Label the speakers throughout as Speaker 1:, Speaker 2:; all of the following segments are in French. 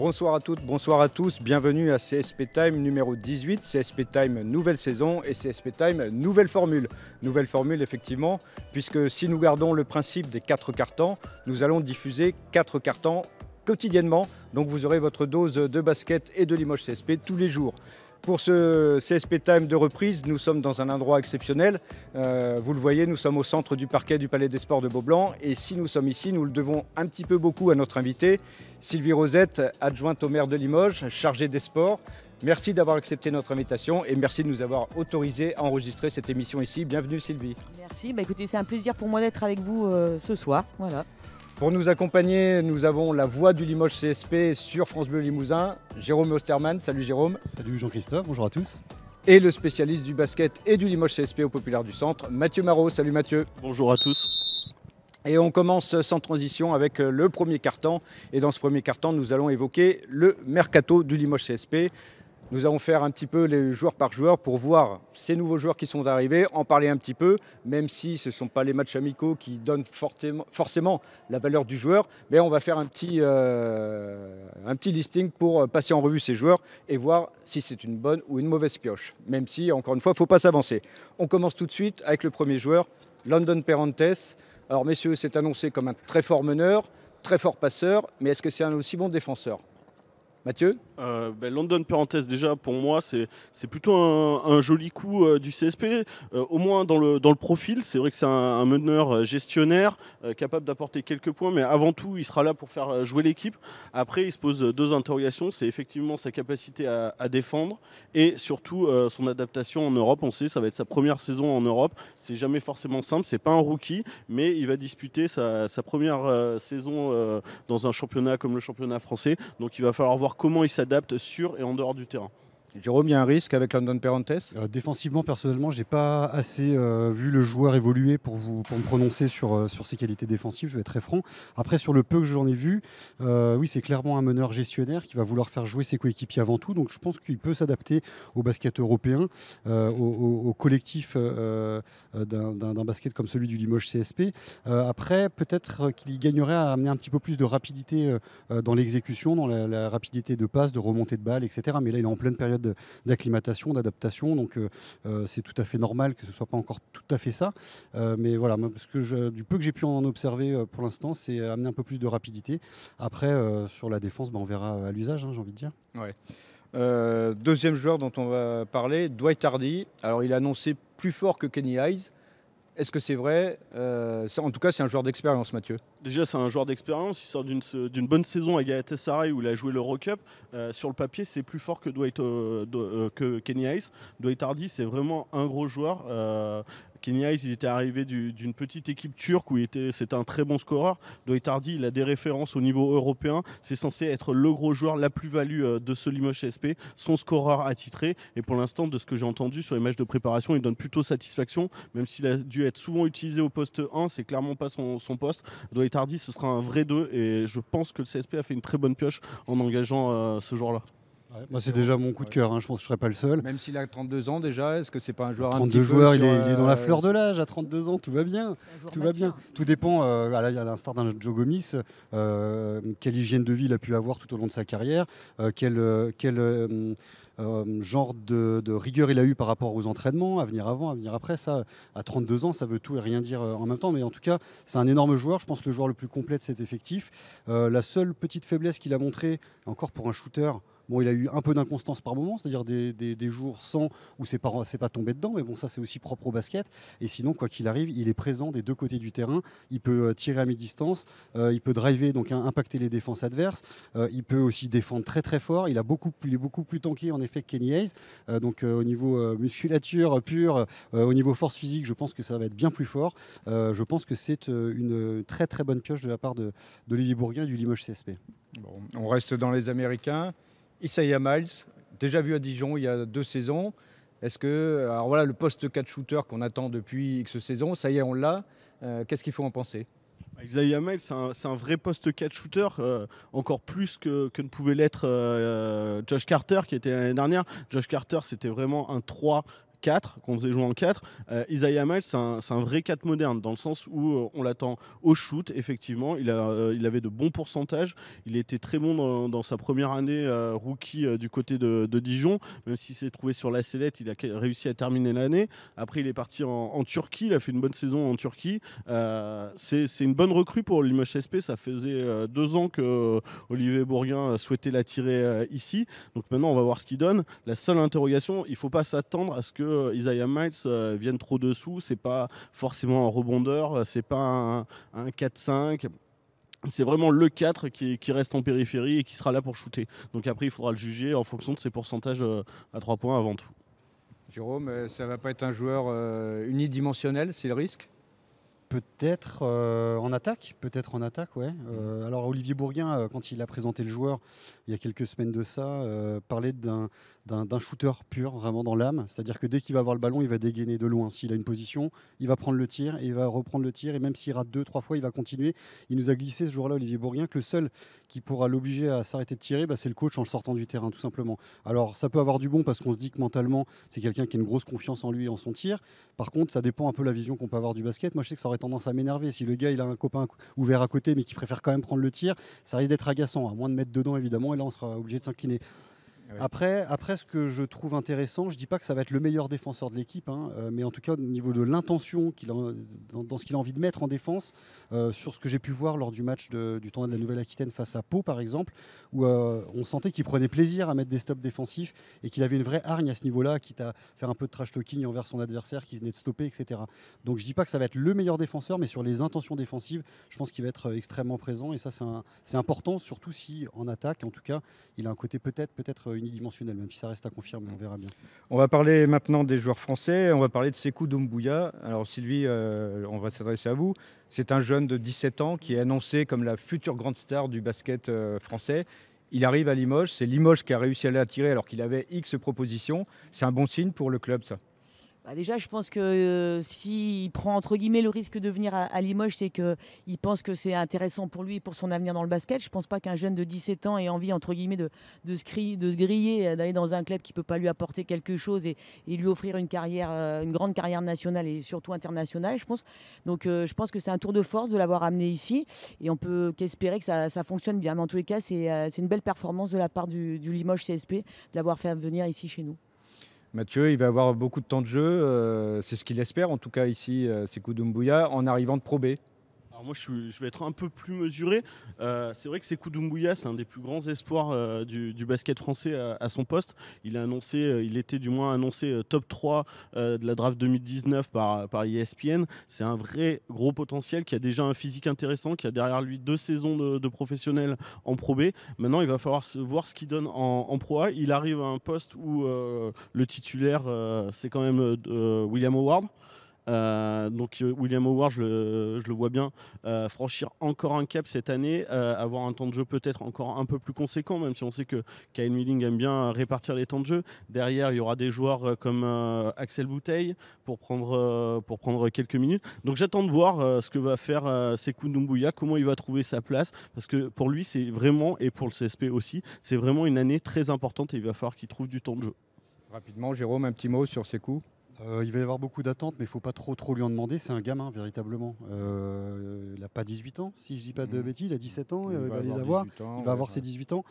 Speaker 1: Bonsoir à toutes, bonsoir à tous, bienvenue à CSP Time numéro 18, CSP Time nouvelle saison et CSP Time nouvelle formule. Nouvelle formule effectivement, puisque si nous gardons le principe des 4 cartons, nous allons diffuser 4 cartons quotidiennement, donc vous aurez votre dose de basket et de Limoges CSP tous les jours. Pour ce CSP Time de reprise, nous sommes dans un endroit exceptionnel. Vous le voyez, nous sommes au centre du parquet du Palais des Sports de Beaublanc. Et si nous sommes ici, nous le devons un petit peu beaucoup à notre invitée, Sylvie Rosette, adjointe au maire de Limoges, chargée des sports. Merci d'avoir accepté notre invitation et merci de nous avoir autorisé à enregistrer cette émission ici. Bienvenue Sylvie.
Speaker 2: Merci, écoutez, c'est un plaisir pour moi d'être avec vous ce soir. Voilà.
Speaker 1: Pour nous accompagner, nous avons la voix du Limoges CSP sur France Bleu Limousin, Jérôme Osterman. Salut Jérôme.
Speaker 3: Salut Jean-Christophe, bonjour à tous.
Speaker 1: Et le spécialiste du basket et du Limoges CSP au Populaire du Centre, Mathieu Marot. Salut Mathieu.
Speaker 4: Bonjour à tous.
Speaker 1: Et on commence sans transition avec le premier carton. Et dans ce premier carton, nous allons évoquer le mercato du Limoges CSP. Nous allons faire un petit peu les joueurs par joueur pour voir ces nouveaux joueurs qui sont arrivés, en parler un petit peu, même si ce ne sont pas les matchs amicaux qui donnent forcément la valeur du joueur, mais on va faire un petit listing pour passer en revue ces joueurs et voir si c'est une bonne ou une mauvaise pioche, même si, encore une fois, il ne faut pas s'avancer. On commence tout de suite avec le premier joueur, London Perrantes. Alors messieurs, c'est annoncé comme un très fort meneur, très fort passeur, mais est-ce que c'est un aussi bon défenseur ? Mathieu ?
Speaker 4: London Perrantes, déjà pour moi c'est plutôt un joli coup du CSP, au moins dans le profil. C'est vrai que c'est un meneur gestionnaire capable d'apporter quelques points, mais avant tout il sera là pour faire jouer l'équipe. Après il se pose deux interrogations, c'est effectivement sa capacité à défendre et surtout son adaptation en Europe. On sait ça va être sa première saison en Europe, c'est jamais forcément simple, c'est pas un rookie, mais il va disputer sa première saison dans un championnat comme le championnat français, donc il va falloir voir comment il s'adapte sur et en dehors du terrain.
Speaker 1: Jérôme, il y a un risque avec London Perrantes ?
Speaker 3: Défensivement, personnellement, je n'ai pas assez vu le joueur évoluer pour me prononcer sur ses qualités défensives, je vais être très franc. Après, sur le peu que j'en ai vu, oui, c'est clairement un meneur gestionnaire qui va vouloir faire jouer ses coéquipiers avant tout. Donc je pense qu'il peut s'adapter au basket européen, au collectif d'un basket comme celui du Limoges CSP. Après, peut-être qu'il gagnerait à amener un petit peu plus de rapidité dans l'exécution, dans la rapidité de passe, de remontée de balle, etc. Mais là, il est en pleine période d'acclimatation, d'adaptation, donc c'est tout à fait normal que ce ne soit pas encore tout à fait ça, mais voilà, du peu que j'ai pu en observer pour l'instant, c'est amener un peu plus de rapidité. Après sur la défense, on verra à l'usage, j'ai envie de dire.
Speaker 1: Ouais. Deuxième joueur dont on va parler, Dwight Hardy. Alors il est annoncé plus fort que Kenny Hayes. Est-ce que c'est vrai ? En tout cas, c'est un joueur d'expérience, Mathieu.
Speaker 4: Déjà, c'est un joueur d'expérience. Il sort d'une bonne saison à Galatasaray où il a joué l'Eurocup. Sur le papier, c'est plus fort que que Kenny Hayes. Dwight Hardy, c'est vraiment un gros joueur. Kenny Hayes, il était arrivé d'une petite équipe turque où c'était un très bon scoreur. Dwight Hardy, il a des références au niveau européen. C'est censé être le gros joueur, la plus-value de ce Limoges CSP, son scoreur attitré. Et pour l'instant, de ce que j'ai entendu sur les matchs de préparation, il donne plutôt satisfaction. Même s'il a dû être souvent utilisé au poste 1, c'est clairement pas son poste. Dwight Hardy, ce sera un vrai 2 et je pense que le CSP a fait une très bonne pioche en engageant ce joueur-là.
Speaker 3: Ouais, moi, c'est déjà mon coup de cœur, je pense que je ne serai pas le seul.
Speaker 1: Même s'il a 32 ans déjà, est-ce que c'est pas un joueur
Speaker 3: 32 joueurs, il est dans la fleur de l'âge, à 32 ans, tout va bien. Tout va bien. Tout dépend, à l'instar d'un Joe Gomis, quelle hygiène de vie il a pu avoir tout au long de sa carrière, quel genre de rigueur il a eu par rapport aux entraînements, à venir avant, à venir après. Ça, à 32 ans, ça veut tout et rien dire en même temps. Mais en tout cas, c'est un énorme joueur. Je pense le joueur le plus complet de cet effectif. La seule petite faiblesse qu'il a montrée, encore pour un shooter, bon, il a eu un peu d'inconstance par moment, c'est-à-dire des jours sans où c'est pas tombé dedans, mais bon, ça c'est aussi propre au basket. Et sinon, quoi qu'il arrive, il est présent des deux côtés du terrain. Il peut tirer à mi-distance, il peut driver, donc impacter les défenses adverses. Il peut aussi défendre très très fort. Il est beaucoup plus tanké en effet que Kenny Hayes. Donc au niveau musculature pure, au niveau force physique, je pense que ça va être bien plus fort. Je pense que c'est une très très bonne pioche de la part d'Olivier Bourguin et du Limoges CSP.
Speaker 1: Bon, on reste dans les Américains. Isaiah Miles, déjà vu à Dijon il y a 2 saisons. Est-ce que, alors voilà, le poste 4 shooter qu'on attend depuis X saisons, ça y est, on l'a. Qu'est-ce qu'il faut en penser ?
Speaker 4: Isaiah Miles, c'est un vrai poste 4 shooter, encore plus que ne pouvait l'être Josh Carter qui était l'année dernière. Josh Carter, c'était vraiment un 3 4, qu'on faisait jouer en 4. Isaiah Miles, c'est un vrai 4 moderne, dans le sens où on l'attend au shoot, effectivement. Il avait de bons pourcentages. Il était très bon dans sa première année rookie du côté de Dijon. Même s'il s'est trouvé sur la sellette, il a réussi à terminer l'année. Après, il est parti en Turquie. Il a fait une bonne saison en Turquie. C'est une bonne recrue pour Limoges CSP. Ça faisait 2 ans que Olivier Bourguin souhaitait l'attirer ici. Donc maintenant, on va voir ce qu'il donne. La seule interrogation, il ne faut pas s'attendre à ce que Isaiah Miles vienne trop dessous. C'est pas forcément un rebondeur, c'est pas un 4-5. C'est vraiment le 4 qui reste en périphérie et qui sera là pour shooter. Donc après, il faudra le juger en fonction de ses pourcentages à 3 points avant tout.
Speaker 1: Jérôme, ça ne va pas être un joueur unidimensionnel, c'est le risque?
Speaker 3: Peut-être en attaque, ouais. Alors Olivier Bourguin, quand il a présenté le joueur il y a quelques semaines de ça, parlait d'un shooter pur, vraiment dans l'âme. C'est-à-dire que dès qu'il va avoir le ballon, il va dégainer de loin. S'il a une position, il va prendre le tir et il va reprendre le tir. Et même s'il rate 2-3 fois, il va continuer. Il nous a glissé ce jour-là, Olivier Bourguin, que le seul qui pourra l'obliger à s'arrêter de tirer, c'est le coach en le sortant du terrain, tout simplement. Alors ça peut avoir du bon parce qu'on se dit que mentalement, c'est quelqu'un qui a une grosse confiance en lui et en son tir. Par contre, ça dépend un peu de la vision qu'on peut avoir du basket. Moi, je sais que ça aurait tendance à m'énerver. Si le gars, il a un copain ouvert à côté, mais qui préfère quand même prendre le tir, ça risque d'être agaçant, à moins de mettre dedans, évidemment. Et là, on sera obligé de s'incliner.
Speaker 1: Oui.
Speaker 3: Après, ce que je trouve intéressant, je ne dis pas que ça va être le meilleur défenseur de l'équipe, mais en tout cas, au niveau de l'intention dans ce qu'il a envie de mettre en défense, sur ce que j'ai pu voir lors du match du tournoi de la Nouvelle-Aquitaine face à Pau, par exemple, où on sentait qu'il prenait plaisir à mettre des stops défensifs et qu'il avait une vraie hargne à ce niveau-là, quitte à faire un peu de trash talking envers son adversaire qui venait de stopper, etc. Donc je ne dis pas que ça va être le meilleur défenseur, mais sur les intentions défensives, je pense qu'il va être extrêmement présent. Et ça, c'est important, surtout si en attaque, en tout cas, il a un côté peut-être unidimensionnel, même si ça reste à confirmer, on verra bien.
Speaker 1: On va parler maintenant des joueurs français, on va parler de Sékou Doumbouya. Alors Sylvie, on va s'adresser à vous. C'est un jeune de 17 ans qui est annoncé comme la future grande star du basket français. Il arrive à Limoges, c'est Limoges qui a réussi à l'attirer alors qu'il avait X propositions. C'est un bon signe pour le club, ça?
Speaker 2: Déjà, je pense que s'il prend entre guillemets le risque de venir à Limoges, c'est qu'il pense que c'est intéressant pour lui et pour son avenir dans le basket. Je ne pense pas qu'un jeune de 17 ans ait envie entre guillemets de se griller, d'aller dans un club qui ne peut pas lui apporter quelque chose et lui offrir une grande carrière nationale et surtout internationale, je pense. Donc je pense que c'est un tour de force de l'avoir amené ici et on peut qu'espérer que ça fonctionne bien. Mais en tous les cas, c'est une belle performance de la part du Limoges CSP de l'avoir fait venir ici chez nous.
Speaker 1: Mathieu, il va avoir beaucoup de temps de jeu, c'est ce qu'il espère en tout cas ici, Sékou Doumbouya, en arrivant de Pro B.
Speaker 4: Alors moi, je vais être un peu plus mesuré. C'est vrai que Sékou Doumbouya, c'est un des plus grands espoirs du basket français à son poste. Il était du moins annoncé top 3 de la draft 2019 par ESPN. C'est un vrai gros potentiel qui a déjà un physique intéressant, qui a derrière lui 2 saisons de professionnel en Pro B. Maintenant, il va falloir voir ce qu'il donne en Pro A. Il arrive à un poste où le titulaire, c'est quand même William Howard. Donc William Howard, je le vois bien franchir encore un cap cette année, avoir un temps de jeu peut-être encore un peu plus conséquent, même si on sait que Kyle Milling aime bien répartir les temps de jeu. Derrière, il y aura des joueurs comme Axel Bouteille pour prendre quelques minutes. Donc j'attends de voir ce que va faire Sékou Doumbouya, comment il va trouver sa place, parce que pour lui, c'est vraiment, et pour le CSP aussi, c'est vraiment une année très importante et il va falloir qu'il trouve du temps de jeu.
Speaker 1: Rapidement, Jérôme, un petit mot sur Sékou?
Speaker 3: Il va y avoir beaucoup d'attentes, mais il ne faut pas trop lui en demander. C'est un gamin, véritablement. Il n'a pas 18 ans, si je ne dis pas de bêtises. Il a 17 ans, il va les avoir. Il va avoir ses 18 ans.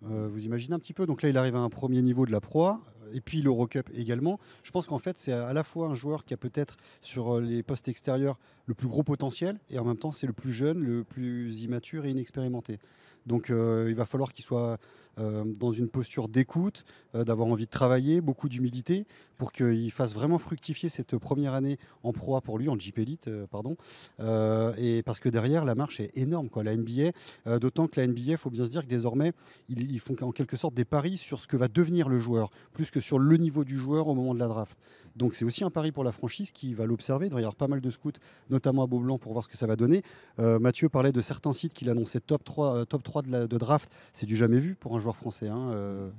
Speaker 3: Vous imaginez un petit peu. Donc là, il arrive à un premier niveau de la Pro A. Et puis l'Eurocup également. Je pense qu'en fait, c'est à la fois un joueur qui a peut-être sur les postes extérieurs le plus gros potentiel, et en même temps, c'est le plus jeune, le plus immature et inexpérimenté. Donc il va falloir qu'il soit dans une posture d'écoute, d'avoir envie de travailler, beaucoup d'humilité, pour qu'il fasse vraiment fructifier cette première année en Pro A pour lui, en JP Elite, pardon. Et parce que derrière, la marche est énorme, quoi. La NBA, d'autant que la NBA, il faut bien se dire que désormais, ils font en quelque sorte des paris sur ce que va devenir le joueur, plus que sur le niveau du joueur au moment de la draft. Donc c'est aussi un pari pour la franchise qui va l'observer. Il devrait y avoir pas mal de scouts, notamment à Beaublanc, pour voir ce que ça va donner. Mathieu parlait de certains sites qu'il annonçait top 3 de draft. C'est du jamais vu pour un joueur français,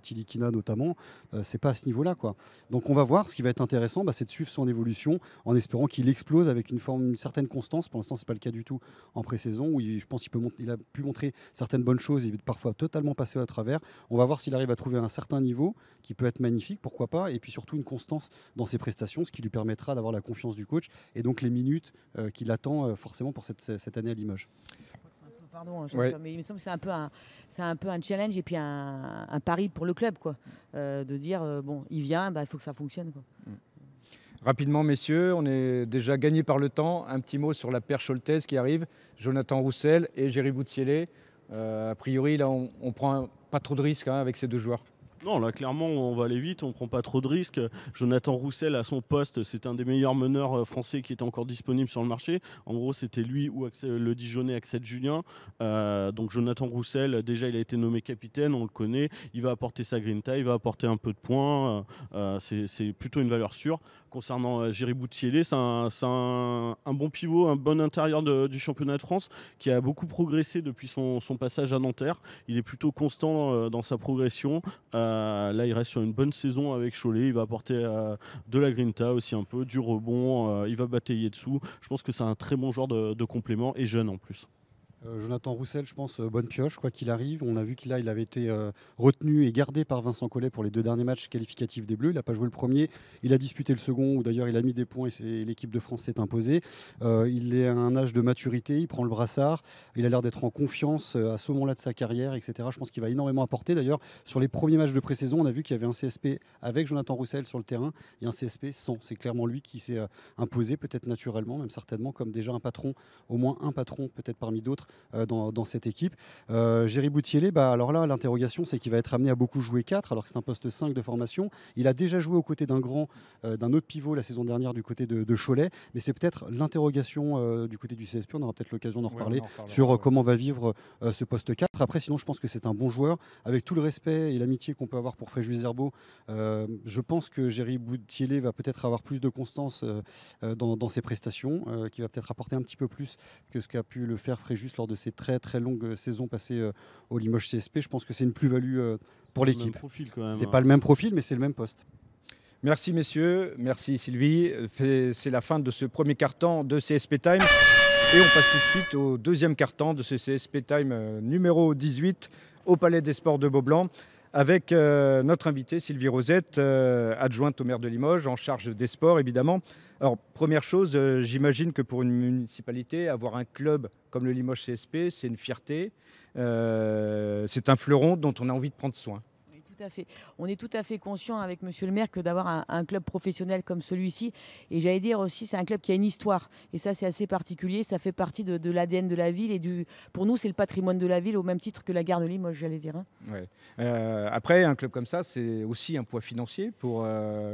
Speaker 3: Tilikina notamment. C'est pas à ce niveau-là, quoi. Donc on va voir. Ce qui va être intéressant, c'est de suivre son évolution en espérant qu'il explose avec une certaine constance. Pour l'instant, c'est pas le cas du tout en pré-saison, où je pense qu'il a pu montrer certaines bonnes choses et parfois totalement passé à travers. On va voir s'il arrive à trouver un certain niveau qui peut être magnifique, pourquoi pas, et puis surtout une constance dans ses prestations, ce qui lui permettra d'avoir la confiance du coach et donc les minutes qu'il attend forcément pour cette année à Limoges.
Speaker 2: Pardon,
Speaker 1: Ouais.
Speaker 2: mais il me semble que c'est un peu un challenge et puis un pari pour le club, quoi. De dire, bon, il vient, il faut que ça fonctionne, quoi.
Speaker 1: Rapidement, messieurs, on est déjà gagné par le temps. Un petit mot sur la paire Scholtez qui arrive, Jonathan Roussel et Jerry Boutsielé. A priori, là, on prend pas trop de risques avec ces deux joueurs.
Speaker 4: Non, là, clairement, on va aller vite, on prend pas trop de risques. Jonathan Roussel, à son poste, c'est un des meilleurs meneurs français qui était encore disponible sur le marché. En gros, c'était lui ou le Dijonais Axel Julien. Donc, Jonathan Roussel, déjà, il a été nommé capitaine, on le connaît. Il va apporter sa grinta, il va apporter un peu de points. C'est plutôt une valeur sûre. Concernant Jerry Boutsielé, c'est un bon pivot, un bon intérieur du championnat de France qui a beaucoup progressé depuis son passage à Nanterre. Il est plutôt constant dans sa progression. Là, il reste sur une bonne saison avec Cholet. Il va apporter de la grinta aussi un peu, du rebond. Il va batailler dessous. Je pense que c'est un très bon joueur de complément et jeune en plus.
Speaker 3: Jonathan Roussel, je pense, bonne pioche, quoi qu'il arrive. On a vu qu'il avait été retenu et gardé par Vincent Collet pour les 2 derniers matchs qualificatifs des Bleus. Il n'a pas joué le premier, il a disputé le second, où d'ailleurs il a mis des points et l'équipe de France s'est imposée. Il est à un âge de maturité, il prend le brassard, il a l'air d'être en confiance à ce moment-là de sa carrière, etc. Je pense qu'il va énormément apporter. D'ailleurs, sur les premiers matchs de pré-saison, on a vu qu'il y avait un CSP avec Jonathan Roussel sur le terrain et un CSP sans. C'est clairement lui qui s'est imposé, peut-être naturellement, même certainement, comme déjà un patron, au moins un patron, peut-être parmi d'autres, dans cette équipe. Jerry Boutsielé, alors là, l'interrogation, c'est qu'il va être amené à beaucoup jouer 4, alors que c'est un poste 5 de formation. Il a déjà joué aux côtés d'un autre pivot la saison dernière du côté de Cholet, mais c'est peut-être l'interrogation du côté du CSP. On aura peut-être l'occasion d'en reparler sur comment va vivre ce poste 4. Après, sinon, je pense que c'est un bon joueur. Avec tout le respect et l'amitié qu'on peut avoir pour Fréjus Zerbo, je pense que Jerry Boutsielé va peut-être avoir plus de constance dans ses prestations, qui va peut-être apporter un petit peu plus que ce qu'a pu le faire Fréjus lors de ses très très longues saisons passées au Limoges CSP. Je pense que c'est une plus-value pour l'équipe. C'est pas le même profil, mais c'est le même poste.
Speaker 1: Merci messieurs, merci Sylvie. C'est la fin de ce premier quart-temps de CSP Time. Et on passe tout de suite au deuxième quart-temps de ce CSP Time numéro 18 au Palais des Sports de Beaublanc, avec notre invitée Sylvie Rosette, adjointe au maire de Limoges, en charge des sports évidemment. Alors première chose, j'imagine que pour une municipalité, avoir un club comme le Limoges CSP, c'est une fierté, c'est un fleuron dont on a envie de prendre soin.
Speaker 2: Tout à fait. On est tout à fait conscient avec Monsieur le maire que d'avoir un club professionnel comme celui-ci, et j'allais dire aussi, c'est un club qui a une histoire. Et ça, c'est assez particulier. Ça fait partie de l'ADN de la ville. Et pour nous, c'est le patrimoine de la ville, au même titre que la gare de Limoges, j'allais dire.
Speaker 1: Ouais. Après, un club comme ça, c'est aussi un poids financier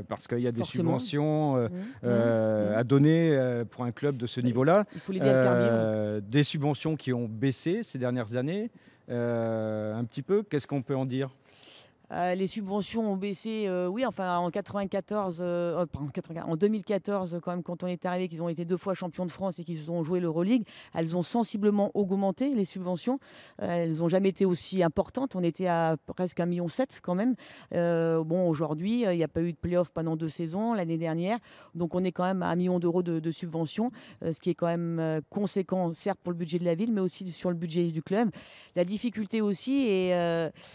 Speaker 1: parce qu'il y a des subventions à donner pour un club de ce niveau-là.
Speaker 2: Il faut l'aider à le faire vivre.
Speaker 1: Des subventions qui ont baissé ces dernières années. Un petit peu, qu'est-ce qu'on peut en dire ?
Speaker 2: Les subventions ont baissé, oui, enfin en 2014, quand même, quand on est arrivé, qu'ils ont été 2 fois champions de France et qu'ils ont joué l'Euroleague, elles ont sensiblement augmenté, les subventions. Elles n'ont jamais été aussi importantes. On était à presque 1,7 million quand même. Bon, aujourd'hui, il n'y a pas eu de play-off pendant 2 saisons l'année dernière. Donc on est quand même à 1 million d'euros de subventions, ce qui est quand même conséquent, certes pour le budget de la ville, mais aussi sur le budget du club. La difficulté aussi,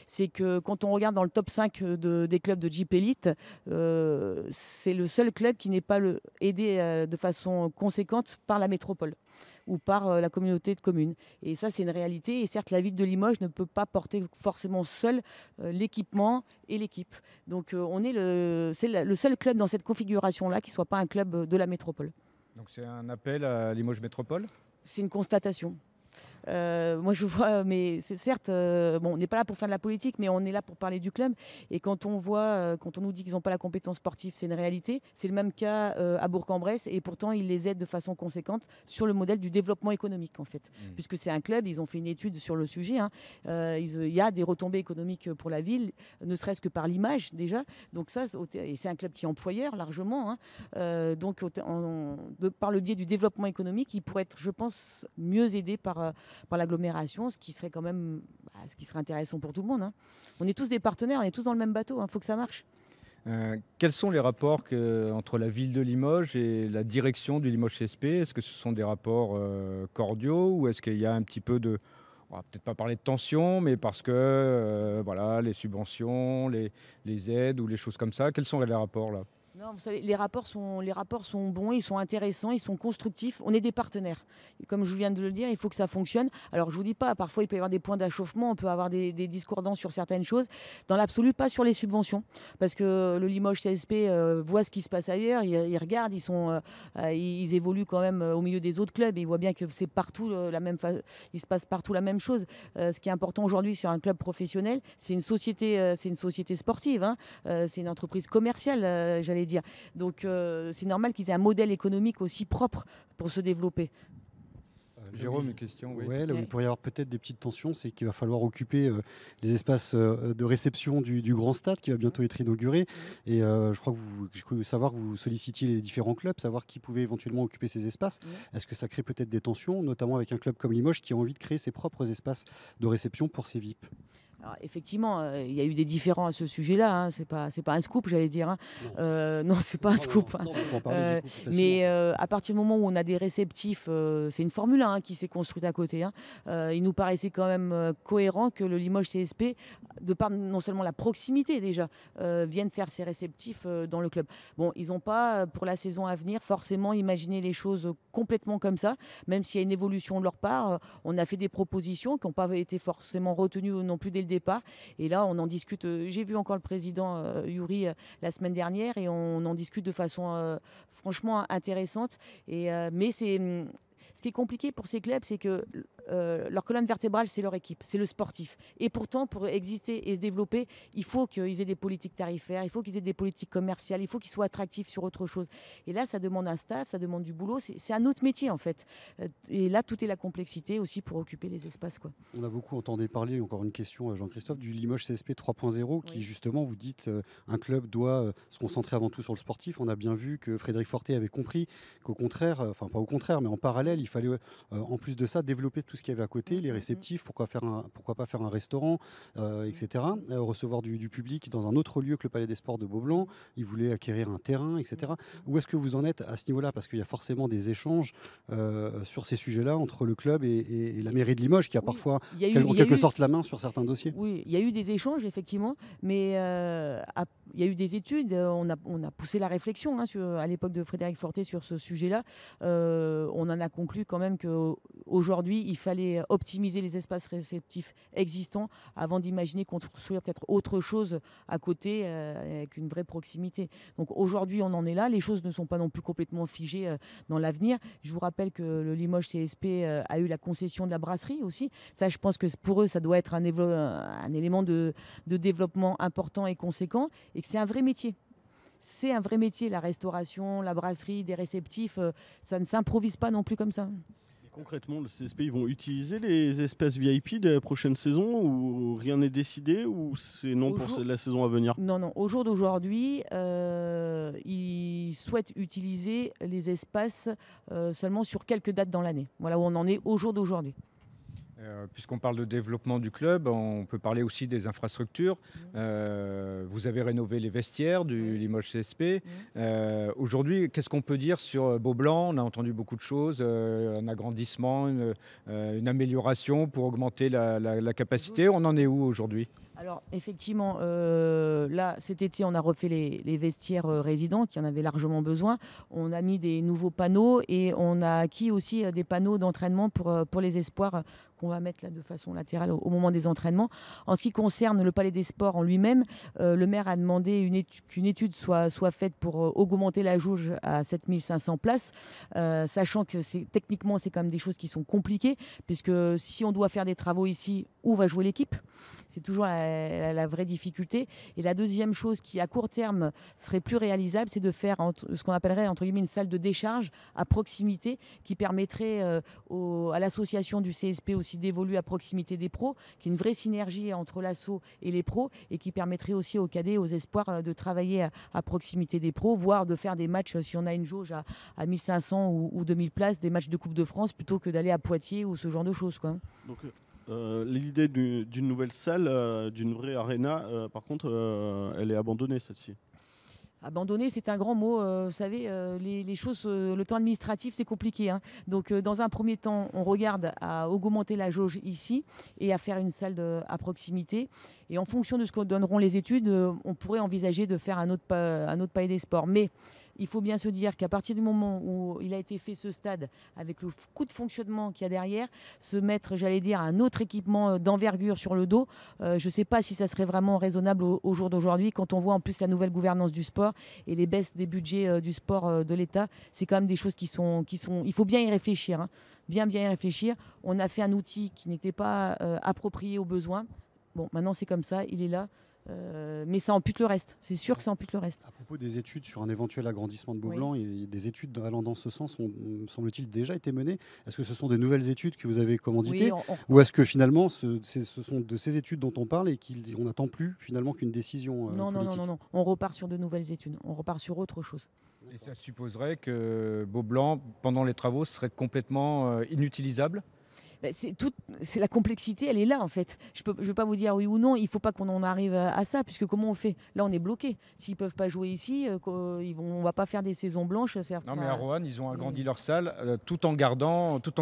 Speaker 2: c'est que quand on regarde dans le top 5 des clubs de Jeep Elite, c'est le seul club qui n'est pas aidé de façon conséquente par la métropole ou par la communauté de communes. Et ça, c'est une réalité. Et certes, la ville de Limoges ne peut pas porter forcément seul l'équipement et l'équipe. Donc, c'est le seul club dans cette configuration-là qui ne soit pas un club de la métropole.
Speaker 1: Donc, c'est un appel à Limoges Métropole ?
Speaker 2: C'est une constatation. Moi je vois, mais c'est certes, bon, on n'est pas là pour faire de la politique, mais on est là pour parler du club. Et quand on nous dit qu'ils n'ont pas la compétence sportive, c'est une réalité. C'est le même cas à Bourg-en-Bresse, et pourtant ils les aident de façon conséquente sur le modèle du développement économique en fait, puisque c'est un club. Ils ont fait une étude sur le sujet. Il y a des retombées économiques pour la ville, ne serait-ce que par l'image déjà. Donc ça, et c'est un club qui est employeur largement. Donc par le biais du développement économique, il pourrait être, je pense, mieux aidé par l'agglomération, ce qui serait quand même ce qui serait intéressant pour tout le monde. On est tous des partenaires, on est tous dans le même bateau, faut que ça marche.
Speaker 1: Quels sont les rapports entre la ville de Limoges et la direction du Limoges CSP ? Est-ce que ce sont des rapports cordiaux, ou est-ce qu'il y a un petit peu de... On va peut-être pas parler de tension, mais parce que voilà, les subventions, les aides ou les choses comme ça, quels sont les rapports là ?
Speaker 2: Non, vous savez, les rapports sont bons, ils sont intéressants, ils sont constructifs. On est des partenaires. Et comme je viens de le dire, il faut que ça fonctionne. Alors, je vous dis pas, parfois, il peut y avoir des points d'achoppement, on peut avoir des discordances sur certaines choses. Dans l'absolu, pas sur les subventions. Parce que le Limoges CSP voit ce qui se passe ailleurs, ils regardent, ils évoluent quand même au milieu des autres clubs. Et ils voient bien que c'est partout il se passe partout la même chose. Ce qui est important aujourd'hui sur un club professionnel, c'est une société sportive. Hein. C'est une entreprise commerciale, j'allais dire. Donc c'est normal qu'ils aient un modèle économique aussi propre pour se développer.
Speaker 1: Jérôme, une question. Oui.
Speaker 3: Ouais, là où il pourrait y avoir peut-être des petites tensions, c'est qu'il va falloir occuper les espaces de réception du grand stade qui va bientôt être inauguré. Et je crois que j'ai cru savoir que vous sollicitiez les différents clubs, savoir qui pouvait éventuellement occuper ces espaces. Est-ce que ça crée peut-être des tensions, notamment avec un club comme Limoges qui a envie de créer ses propres espaces de réception pour ses VIP?
Speaker 2: Alors, effectivement, il y a eu des différends à ce sujet-là. Hein. C'est pas un scoop, j'allais dire. Hein. Non, c'est pas un scoop.
Speaker 3: Non, on peut en parler, du coup,
Speaker 2: mais à partir du moment où on a des réceptifs, c'est une Formule 1 qui s'est construite à côté. Hein. Il nous paraissait quand même cohérent que le Limoges CSP, de par non seulement la proximité déjà, vienne faire ses réceptifs dans le club. Bon, ils n'ont pas, pour la saison à venir, forcément imaginé les choses complètement comme ça, même s'il y a une évolution de leur part. On a fait des propositions qui n'ont pas été forcément retenues non plus dès le départ. Et là, on en discute. J'ai vu encore le président Youri la semaine dernière et on en discute de façon franchement intéressante. Mais ce qui est compliqué pour ces clubs, c'est que leur colonne vertébrale, c'est leur équipe, c'est le sportif. Et pourtant, pour exister et se développer, il faut qu'ils aient des politiques tarifaires, il faut qu'ils aient des politiques commerciales, il faut qu'ils soient attractifs sur autre chose. Et là, ça demande un staff, ça demande du boulot. C'est un autre métier, en fait. Et là, tout est la complexité aussi pour occuper les espaces, quoi.
Speaker 3: On a beaucoup entendu parler, encore une question à Jean-Christophe, du Limoges CSP 3.0 qui, justement, vous dites un club doit se concentrer avant tout sur le sportif. On a bien vu que Frédéric Fortet avait compris qu'au contraire, enfin pas au contraire, mais en parallèle, il fallait en plus de ça développer tout ce qu'il y avait à côté, les réceptifs, pourquoi pas faire un restaurant, etc. Recevoir du public dans un autre lieu que le Palais des Sports de Beaublanc. Il voulait acquérir un terrain, etc. Où est-ce que vous en êtes à ce niveau-là? Parce qu'il y a forcément des échanges sur ces sujets-là entre le club et la mairie de Limoges qui a parfois en quelque sorte la main sur certains dossiers.
Speaker 2: Oui, il y a eu des échanges, effectivement, mais il y a eu des études. On a poussé la réflexion à l'époque de Frédéric Fortet sur ce sujet-là. On en a conclu quand même qu'aujourd'hui, il fallait optimiser les espaces réceptifs existants avant d'imaginer construire peut-être autre chose à côté avec une vraie proximité. Donc aujourd'hui, on en est là. Les choses ne sont pas non plus complètement figées dans l'avenir. Je vous rappelle que le Limoges CSP a eu la concession de la brasserie aussi. Ça, je pense que pour eux, ça doit être un élément de développement important et conséquent et que c'est un vrai métier. C'est un vrai métier, la restauration, la brasserie, des réceptifs. Ça ne s'improvise pas non plus comme ça.
Speaker 4: Concrètement, le CSP, ils vont utiliser les espaces VIP de la prochaine saison ou rien n'est décidé ou c'est non pour la saison à venir?
Speaker 2: Non. Au jour d'aujourd'hui, ils souhaitent utiliser les espaces seulement sur quelques dates dans l'année. Voilà où on en est au jour d'aujourd'hui.
Speaker 1: Puisqu'on parle de développement du club, on peut parler aussi des infrastructures. Vous avez rénové les vestiaires du Limoges CSP. Aujourd'hui, qu'est-ce qu'on peut dire sur Beaublanc? On a entendu beaucoup de choses, un agrandissement, une amélioration pour augmenter la capacité. On en est où aujourd'hui?
Speaker 2: Alors effectivement, là cet été on a refait les vestiaires résidents qui en avaient largement besoin. On a mis des nouveaux panneaux et on a acquis aussi des panneaux d'entraînement pour les espoirs qu'on va mettre là de façon latérale au moment des entraînements. En ce qui concerne le Palais des Sports en lui-même, le maire a demandé qu'une étude soit faite pour augmenter la jauge à 7500 places, sachant que techniquement c'est quand même des choses qui sont compliquées puisque si on doit faire des travaux ici, où va jouer l'équipe? C'est toujours la vraie difficulté. Et la deuxième chose qui, à court terme, serait plus réalisable, c'est de faire ce qu'on appellerait, entre guillemets, une salle de décharge à proximité qui permettrait à l'association du CSP aussi d'évoluer à proximité des pros, qui est une vraie synergie entre l'asso et les pros et qui permettrait aussi aux cadets, aux espoirs de travailler à proximité des pros, voire de faire des matchs, si on a une jauge à 1500 ou 2000 places, des matchs de Coupe de France plutôt que d'aller à Poitiers ou ce genre de choses, quoi.
Speaker 4: Donc, l'idée d'une nouvelle salle, d'une vraie arena, par contre, elle est abandonnée, celle-ci.
Speaker 2: Abandonner, c'est un grand mot. Vous savez, les choses, le temps administratif, c'est compliqué, hein. Donc, dans un premier temps, on regarde à augmenter la jauge ici et à faire une salle à proximité. Et en fonction de ce que donneront les études, on pourrait envisager de faire un autre palais des sports. Mais il faut bien se dire qu'à partir du moment où il a été fait ce stade, avec le coût de fonctionnement qu'il y a derrière, se mettre, j'allais dire, un autre équipement d'envergure sur le dos, je ne sais pas si ça serait vraiment raisonnable au jour d'aujourd'hui, quand on voit en plus la nouvelle gouvernance du sport et les baisses des budgets du sport de l'État. C'est quand même des choses qui sont... Il faut bien y réfléchir, hein. Bien y réfléchir. On a fait un outil qui n'était pas approprié aux besoins. Bon, maintenant c'est comme ça, il est là. Mais ça ampute le reste, c'est sûr que ça ampute le reste.
Speaker 3: À propos des études sur un éventuel agrandissement de Beaublanc, des études allant dans ce sens ont, semble-t-il, déjà été menées. Est-ce que ce sont de nouvelles études que vous avez commanditées, ou est-ce que finalement ce sont de ces études dont on parle et qu'on n'attend plus finalement qu'une décision politique?
Speaker 2: Non, on repart sur de nouvelles études, on repart sur autre chose.
Speaker 1: Et ça supposerait que Beaublanc, pendant les travaux, serait complètement inutilisable?
Speaker 2: C'est la complexité, elle est là en fait. Je ne vais pas vous dire oui ou non, il ne faut pas qu'on en arrive à ça, puisque comment on fait? Là, on est bloqué. S'ils ne peuvent pas jouer ici, on ne va pas faire des saisons blanches.
Speaker 1: Non, mais à Roanne, ils ont agrandi leur salle tout en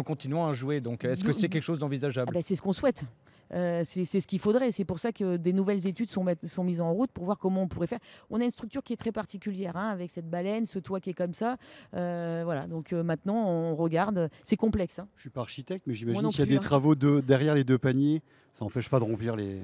Speaker 1: continuant à jouer. Donc, est-ce que c'est quelque chose d'envisageable?
Speaker 2: C'est ce qu'on souhaite. C'est ce qu'il faudrait. C'est pour ça que des nouvelles études sont mises en route pour voir comment on pourrait faire. On a une structure qui est très particulière, hein, avec cette baleine, ce toit qui est comme ça. Voilà. Donc maintenant, on regarde. C'est complexe, hein.
Speaker 3: Je ne suis pas architecte, mais j'imagine qu'il y a des travaux derrière les deux paniers. Ça n'empêche pas de remplir les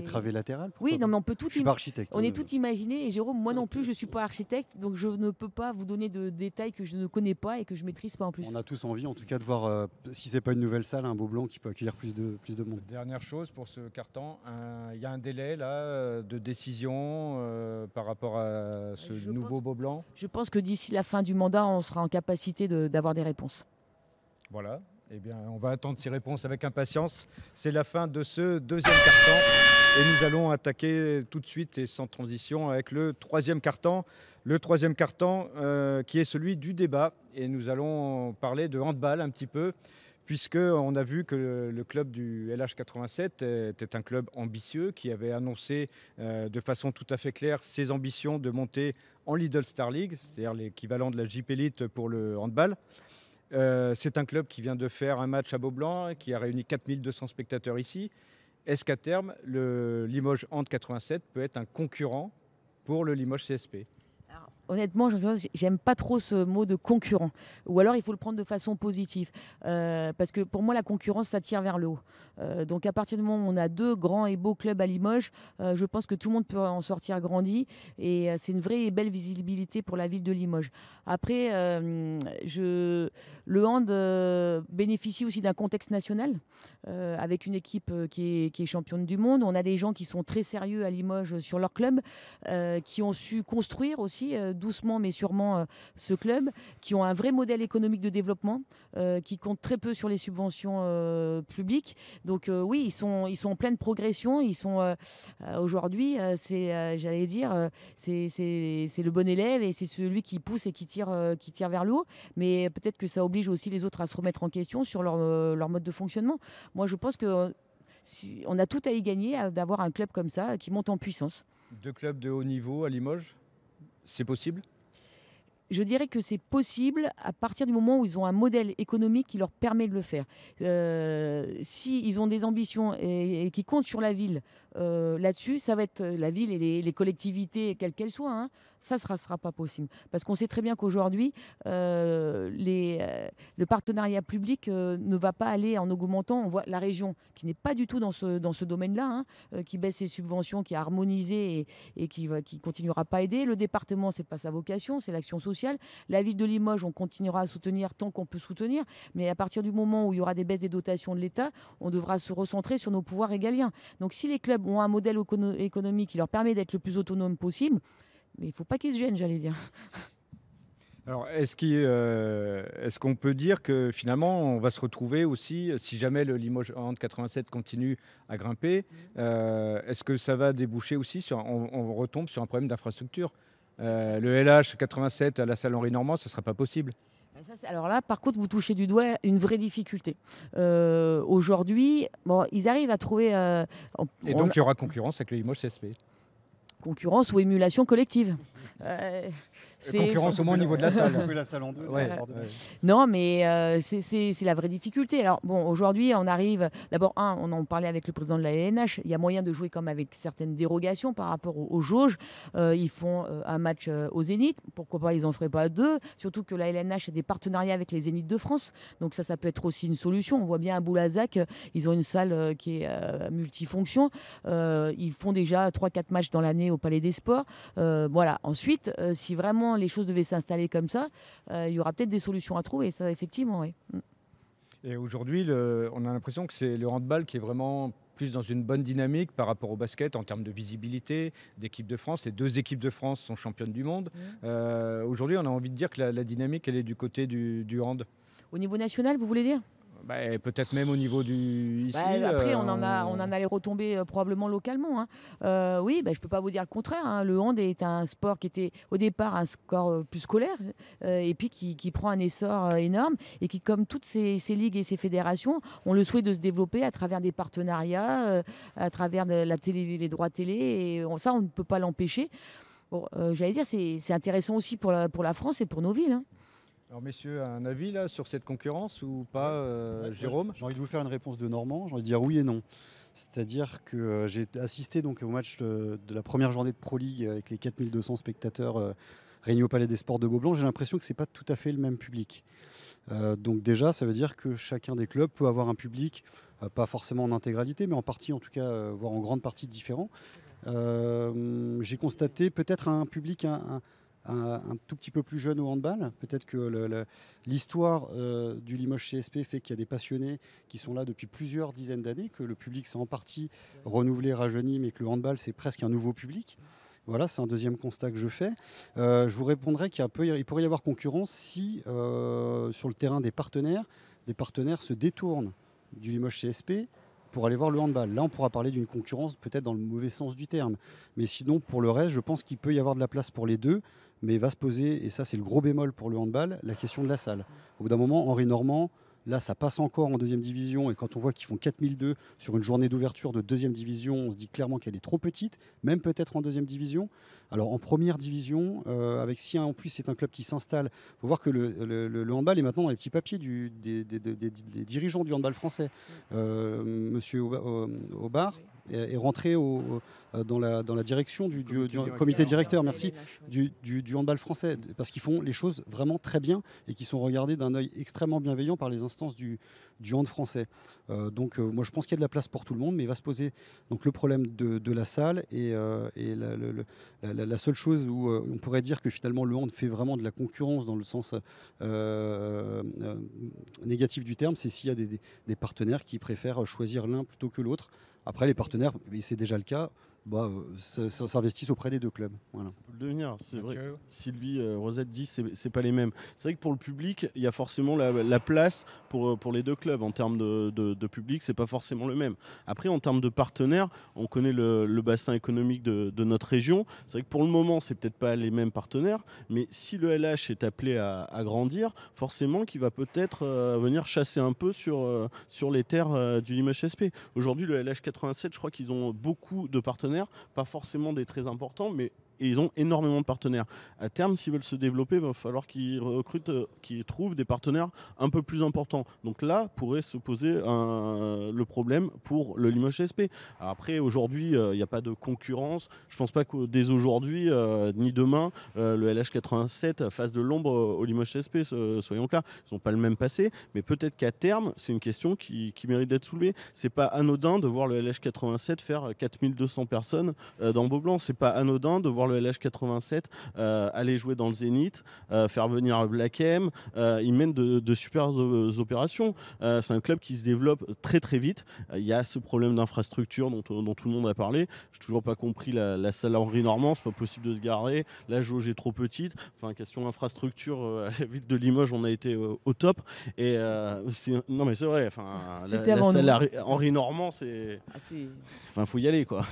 Speaker 3: travées latérales.
Speaker 2: Oui, non, mais on peut tout.
Speaker 3: Je suis pas architecte.
Speaker 2: On est tout imaginé. Et Jérôme, moi non plus, je ne suis pas architecte, donc je ne peux pas vous donner de détails que je ne connais pas et que je ne maîtrise pas en plus.
Speaker 3: On a tous envie, en tout cas, de voir si c'est pas une nouvelle salle, un Beaublanc qui peut accueillir plus de monde.
Speaker 1: Dernière chose pour ce carton, il y a un délai là de décision par rapport à ce nouveau Beaublanc.
Speaker 2: Je pense que d'ici la fin du mandat, on sera en capacité d'avoir des réponses.
Speaker 1: Voilà. Eh bien, on va attendre ces réponses avec impatience. C'est la fin de ce deuxième carton et nous allons attaquer tout de suite et sans transition avec le troisième carton. Le troisième carton qui est celui du débat et nous allons parler de handball un petit peu, puisqu'on a vu que le club du LH87 était un club ambitieux qui avait annoncé de façon tout à fait claire ses ambitions de monter en Lidl Star League, c'est-à-dire l'équivalent de la JP Elite pour le handball. C'est un club qui vient de faire un match à Beaublanc, qui a réuni 4200 spectateurs ici. Est-ce qu'à terme, le Limoges Hand 87 peut être un concurrent pour le Limoges CSP?
Speaker 2: Honnêtement, j'aime pas trop ce mot de concurrent. Ou alors, il faut le prendre de façon positive. Parce que pour moi, la concurrence, ça tire vers le haut. Donc, à partir du moment où on a deux grands et beaux clubs à Limoges, je pense que tout le monde peut en sortir grandi. Et c'est une vraie et belle visibilité pour la ville de Limoges. Après, le hand bénéficie aussi d'un contexte national, avec une équipe qui est championne du monde. On a des gens qui sont très sérieux à Limoges sur leur club, qui ont su construire aussi doucement mais sûrement ce club, qui ont un vrai modèle économique de développement, qui compte très peu sur les subventions publiques. Donc oui, ils sont en pleine progression. Ils sont aujourd'hui, j'allais dire, c'est le bon élève et c'est celui qui pousse et qui tire vers le haut. Mais peut-être que ça oblige aussi les autres à se remettre en question sur leur mode de fonctionnement. Moi, je pense que on a tout à y gagner d'avoir un club comme ça qui monte en puissance.
Speaker 1: Deux clubs de haut niveau à Limoges, c'est possible?
Speaker 2: Je dirais que c'est possible à partir du moment où ils ont un modèle économique qui leur permet de le faire. S'ils ont des ambitions et qui comptent sur la ville là-dessus, ça va être la ville et les collectivités, quelles qu'elles soient, hein, ça ne sera pas possible. Parce qu'on sait très bien qu'aujourd'hui, le partenariat public ne va pas aller en augmentant. On voit la région qui n'est pas du tout dans ce domaine-là, hein, qui baisse ses subventions, qui a harmonisé et qui continuera pas à aider. Le département, ce n'est pas sa vocation, c'est l'action sociale. La ville de Limoges, on continuera à soutenir tant qu'on peut soutenir. Mais à partir du moment où il y aura des baisses des dotations de l'État, on devra se recentrer sur nos pouvoirs régaliens. Donc si les clubs ont un modèle économique qui leur permet d'être le plus autonome possible, mais il ne faut pas qu'ils se gênent, j'allais dire.
Speaker 1: Alors, est-ce qu'on peut dire que finalement, on va se retrouver aussi, si jamais le Limoges Hand 87 continue à grimper, est-ce que ça va déboucher aussi sur, on retombe sur un problème d'infrastructure? Le LH 87 à la salle Henri Normand, ce ne sera pas possible.
Speaker 2: Alors là, par contre, vous touchez du doigt une vraie difficulté. Aujourd'hui, bon, ils arrivent à trouver...
Speaker 1: Et donc, il y aura concurrence avec le Limoges CSP.
Speaker 2: Concurrence ou émulation collective.
Speaker 1: Concurrence au moins au niveau de la salle.
Speaker 3: Couper la salle en deux.
Speaker 1: Ouais,
Speaker 3: le soir de match.
Speaker 2: Non, mais c'est la vraie difficulté. Alors, bon, aujourd'hui, on arrive. D'abord, on en parlait avec le président de la LNH. Il y a moyen de jouer comme avec certaines dérogations par rapport aux jauges. Ils font un match au Zénith. Pourquoi pas, ils n'en feraient pas deux. Surtout que la LNH a des partenariats avec les Zéniths de France. Donc, ça peut être aussi une solution. On voit bien à Boulazac, ils ont une salle qui est multifonction. Ils font déjà 3-4 matchs dans l'année au Palais des Sports. Voilà. Ensuite, si vraiment les choses devaient s'installer comme ça, il y aura peut-être des solutions à trouver, ça effectivement, oui.
Speaker 1: Et aujourd'hui, on a l'impression que c'est le handball qui est vraiment plus dans une bonne dynamique par rapport au basket en termes de visibilité d'équipe de France. Les 2 équipes de France sont championnes du monde. Aujourd'hui, on a envie de dire que la dynamique, elle est du côté du hand.
Speaker 2: Au niveau national, vous voulez dire?
Speaker 1: Peut-être même au niveau du ici.
Speaker 2: Après, on en a les retombées probablement localement. Oui, je ne peux pas vous dire le contraire. Hein. Le hand est un sport qui était au départ un sport plus scolaire et puis qui prend un essor énorme et qui, comme toutes ces ligues et ces fédérations, ont le souhait de se développer à travers des partenariats, à travers la télé, les droits télé. Et ça, on ne peut pas l'empêcher. Bon, j'allais dire, c'est intéressant aussi pour la France et pour nos villes. Hein.
Speaker 1: Alors messieurs, un avis là sur cette concurrence ou pas, Jérôme?
Speaker 3: J'ai envie de vous faire une réponse de Normand, j'ai envie de dire oui et non. C'est-à-dire que j'ai assisté donc au match de la première journée de Pro League avec les 4200 spectateurs réunis au Palais des Sports de Beaublanc. J'ai l'impression que ce n'est pas tout à fait le même public. Donc déjà, ça veut dire que chacun des clubs peut avoir un public, pas forcément en intégralité, mais en partie en tout cas, voire en grande partie différent. J'ai constaté peut-être un public un tout petit peu plus jeune au handball. Peut-être que l'histoire du Limoges CSP fait qu'il y a des passionnés qui sont là depuis plusieurs dizaines d'années, que le public s'est en partie renouvelé, rajeuni, mais que le handball c'est presque un nouveau public. Voilà, c'est un deuxième constat que je fais. Je vous répondrai qu'il pourrait y avoir concurrence si sur le terrain des partenaires se détournent du Limoges CSP pour aller voir le handball. Là, on pourra parler d'une concurrence peut-être dans le mauvais sens du terme. Mais sinon, pour le reste, je pense qu'il peut y avoir de la place pour les deux. Mais il va se poser, et ça c'est le gros bémol pour le handball, la question de la salle. Au bout d'un moment, Henri Normand, là ça passe encore en deuxième division. Et quand on voit qu'ils font 4002 sur une journée d'ouverture de deuxième division, on se dit clairement qu'elle est trop petite, même peut-être en deuxième division. Alors en première division, avec si en plus c'est un club qui s'installe, il faut voir que le handball est maintenant dans les petits papiers des dirigeants du handball français. Monsieur Aubard est rentré dans la direction du comité directeur, merci, du handball français, parce qu'ils font les choses vraiment très bien et qui sont regardés d'un œil extrêmement bienveillant par les instances du hand français. Donc moi je pense qu'il y a de la place pour tout le monde, mais il va se poser donc le problème de la salle et la seule chose où on pourrait dire que finalement le hand fait vraiment de la concurrence dans le sens négatif du terme, c'est s'il y a des partenaires qui préfèrent choisir l'un plutôt que l'autre. Après, les partenaires, et c'est déjà le cas, s'investissent auprès des deux clubs. Voilà.
Speaker 4: Ça peut le devenir, c'est vrai. Sylvie Rosette dit c'est pas les mêmes. C'est vrai que pour le public, il y a forcément la place pour les deux clubs. En termes de public, c'est pas forcément le même. Après, en termes de partenaires, on connaît le bassin économique de notre région. C'est vrai que pour le moment, c'est peut-être pas les mêmes partenaires, mais si le LH est appelé à grandir, forcément qu'il va peut-être venir chasser un peu sur les terres du Limoges SP. Aujourd'hui, le LH 87, je crois qu'ils ont beaucoup de partenaires, pas forcément des très importants, mais ils ont énormément de partenaires. À terme, s'ils veulent se développer, il va falloir qu'ils recrutent, qu'ils trouvent des partenaires un peu plus importants. Donc là, pourrait se poser le problème pour le Limoges SP. Alors après, aujourd'hui, il n'y a pas de concurrence. Je ne pense pas que dès aujourd'hui, ni demain, le LH 87 fasse de l'ombre au Limoges SP, soyons clairs. Ils n'ont pas le même passé, mais peut-être qu'à terme, c'est une question qui mérite d'être soulevée. Ce n'est pas anodin de voir le LH 87 faire 4200 personnes dans Beaublanc. Ce n'est pas anodin de voir le LH 87 aller jouer dans le Zénith, faire venir Black M. Ils mènent de super opérations. C'est un club qui se développe très très vite. Il y a ce problème d'infrastructure dont tout le monde a parlé. Je n'ai toujours pas compris la salle Henri Normand. C'est pas possible de se garer. La jauge est trop petite. Enfin, question d'infrastructure, à la ville de Limoges, on a été au top. Et non mais c'est vrai. Enfin, la salle Henri Normand, c'est. Enfin, faut y aller quoi.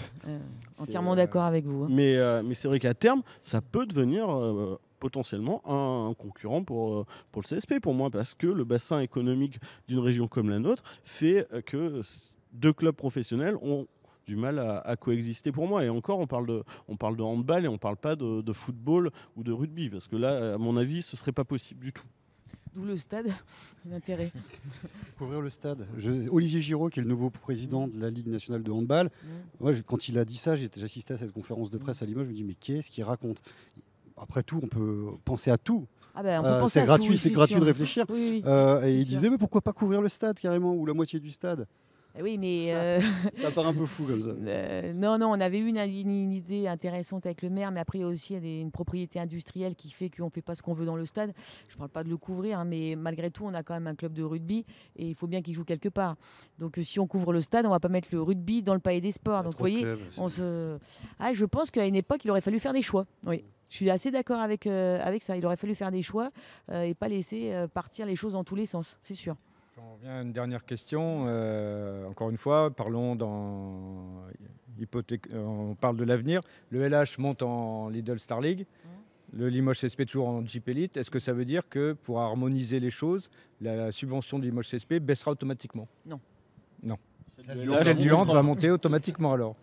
Speaker 2: Entièrement d'accord avec vous. Hein.
Speaker 4: Mais c'est vrai qu'à terme, ça peut devenir potentiellement un concurrent pour le CSP pour moi, parce que le bassin économique d'une région comme la nôtre fait que deux clubs professionnels ont du mal à coexister pour moi. Et encore, on parle de handball et on parle pas de football ou de rugby, parce que là, à mon avis, ce serait pas possible du tout.
Speaker 2: D'où le stade, l'intérêt.
Speaker 3: Couvrir le stade. Olivier Giraud, qui est le nouveau président de la Ligue nationale de handball, quand il a dit ça, j'assistais à cette conférence de presse à Limoges, je me dis mais qu'est-ce qu'il raconte? Après tout, on peut penser à tout.
Speaker 2: Ah ben, on peut penser
Speaker 3: c'est
Speaker 2: à
Speaker 3: gratuit,
Speaker 2: tout,
Speaker 3: c'est gratuit
Speaker 2: sûr.
Speaker 3: de réfléchir.
Speaker 2: Oui,
Speaker 3: Et il
Speaker 2: sûr.
Speaker 3: disait mais pourquoi pas couvrir le stade carrément, ou la moitié du stade?
Speaker 2: Oui, mais
Speaker 3: Ça part un peu fou comme ça.
Speaker 2: non, on avait eu une idée intéressante avec le maire, mais après il y a aussi une propriété industrielle qui fait qu'on ne fait pas ce qu'on veut dans le stade. Je ne parle pas de le couvrir, hein, mais malgré tout, on a quand même un club de rugby et il faut bien qu'il joue quelque part. Donc si on couvre le stade, on ne va pas mettre le rugby dans le palais des sports. Donc vous voyez, je pense qu'à une époque, il aurait fallu faire des choix. Oui. Je suis assez d'accord avec ça. Il aurait fallu faire des choix et pas laisser partir les choses dans tous les sens, c'est sûr.
Speaker 1: On revient à une dernière question. Encore une fois, on parle de l'avenir. Le LH monte en Lidl Star League. Le Limoges CSP toujours en Jeep Elite. Est-ce que ça veut dire que pour harmoniser les choses, la subvention du Limoges CSP baissera automatiquement?
Speaker 2: Non.
Speaker 1: Celle du hand va monter automatiquement alors.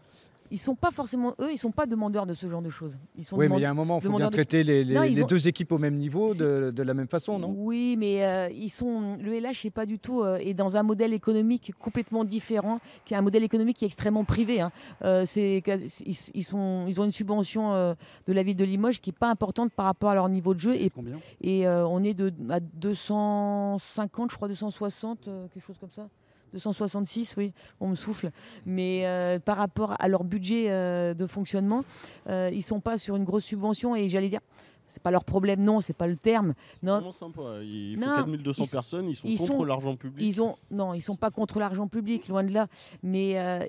Speaker 2: Ils sont pas forcément, ils sont pas demandeurs de ce genre de choses. Ils sont
Speaker 1: oui, mais il y a un moment, il faut bien traiter les deux équipes au même niveau, de la même façon, non? Oui,
Speaker 2: mais le LH n'est pas du tout est dans un modèle économique complètement différent, qui est un modèle économique qui est extrêmement privé. Hein. Ils ont une subvention de la ville de Limoges qui n'est pas importante par rapport à leur niveau de jeu.
Speaker 3: Combien?
Speaker 2: Et on est à 250, je crois, 260, quelque chose comme ça. 266, oui, on me souffle. Mais par rapport à leur budget de fonctionnement, ils ne sont pas sur une grosse subvention et j'allais dire, c'est pas leur problème, non, c'est pas le terme.
Speaker 4: C'est vraiment sympa. Il faut 4200 personnes, ils sont contre l'argent public.
Speaker 2: Non, ils ne sont pas contre l'argent public, loin de là. Mais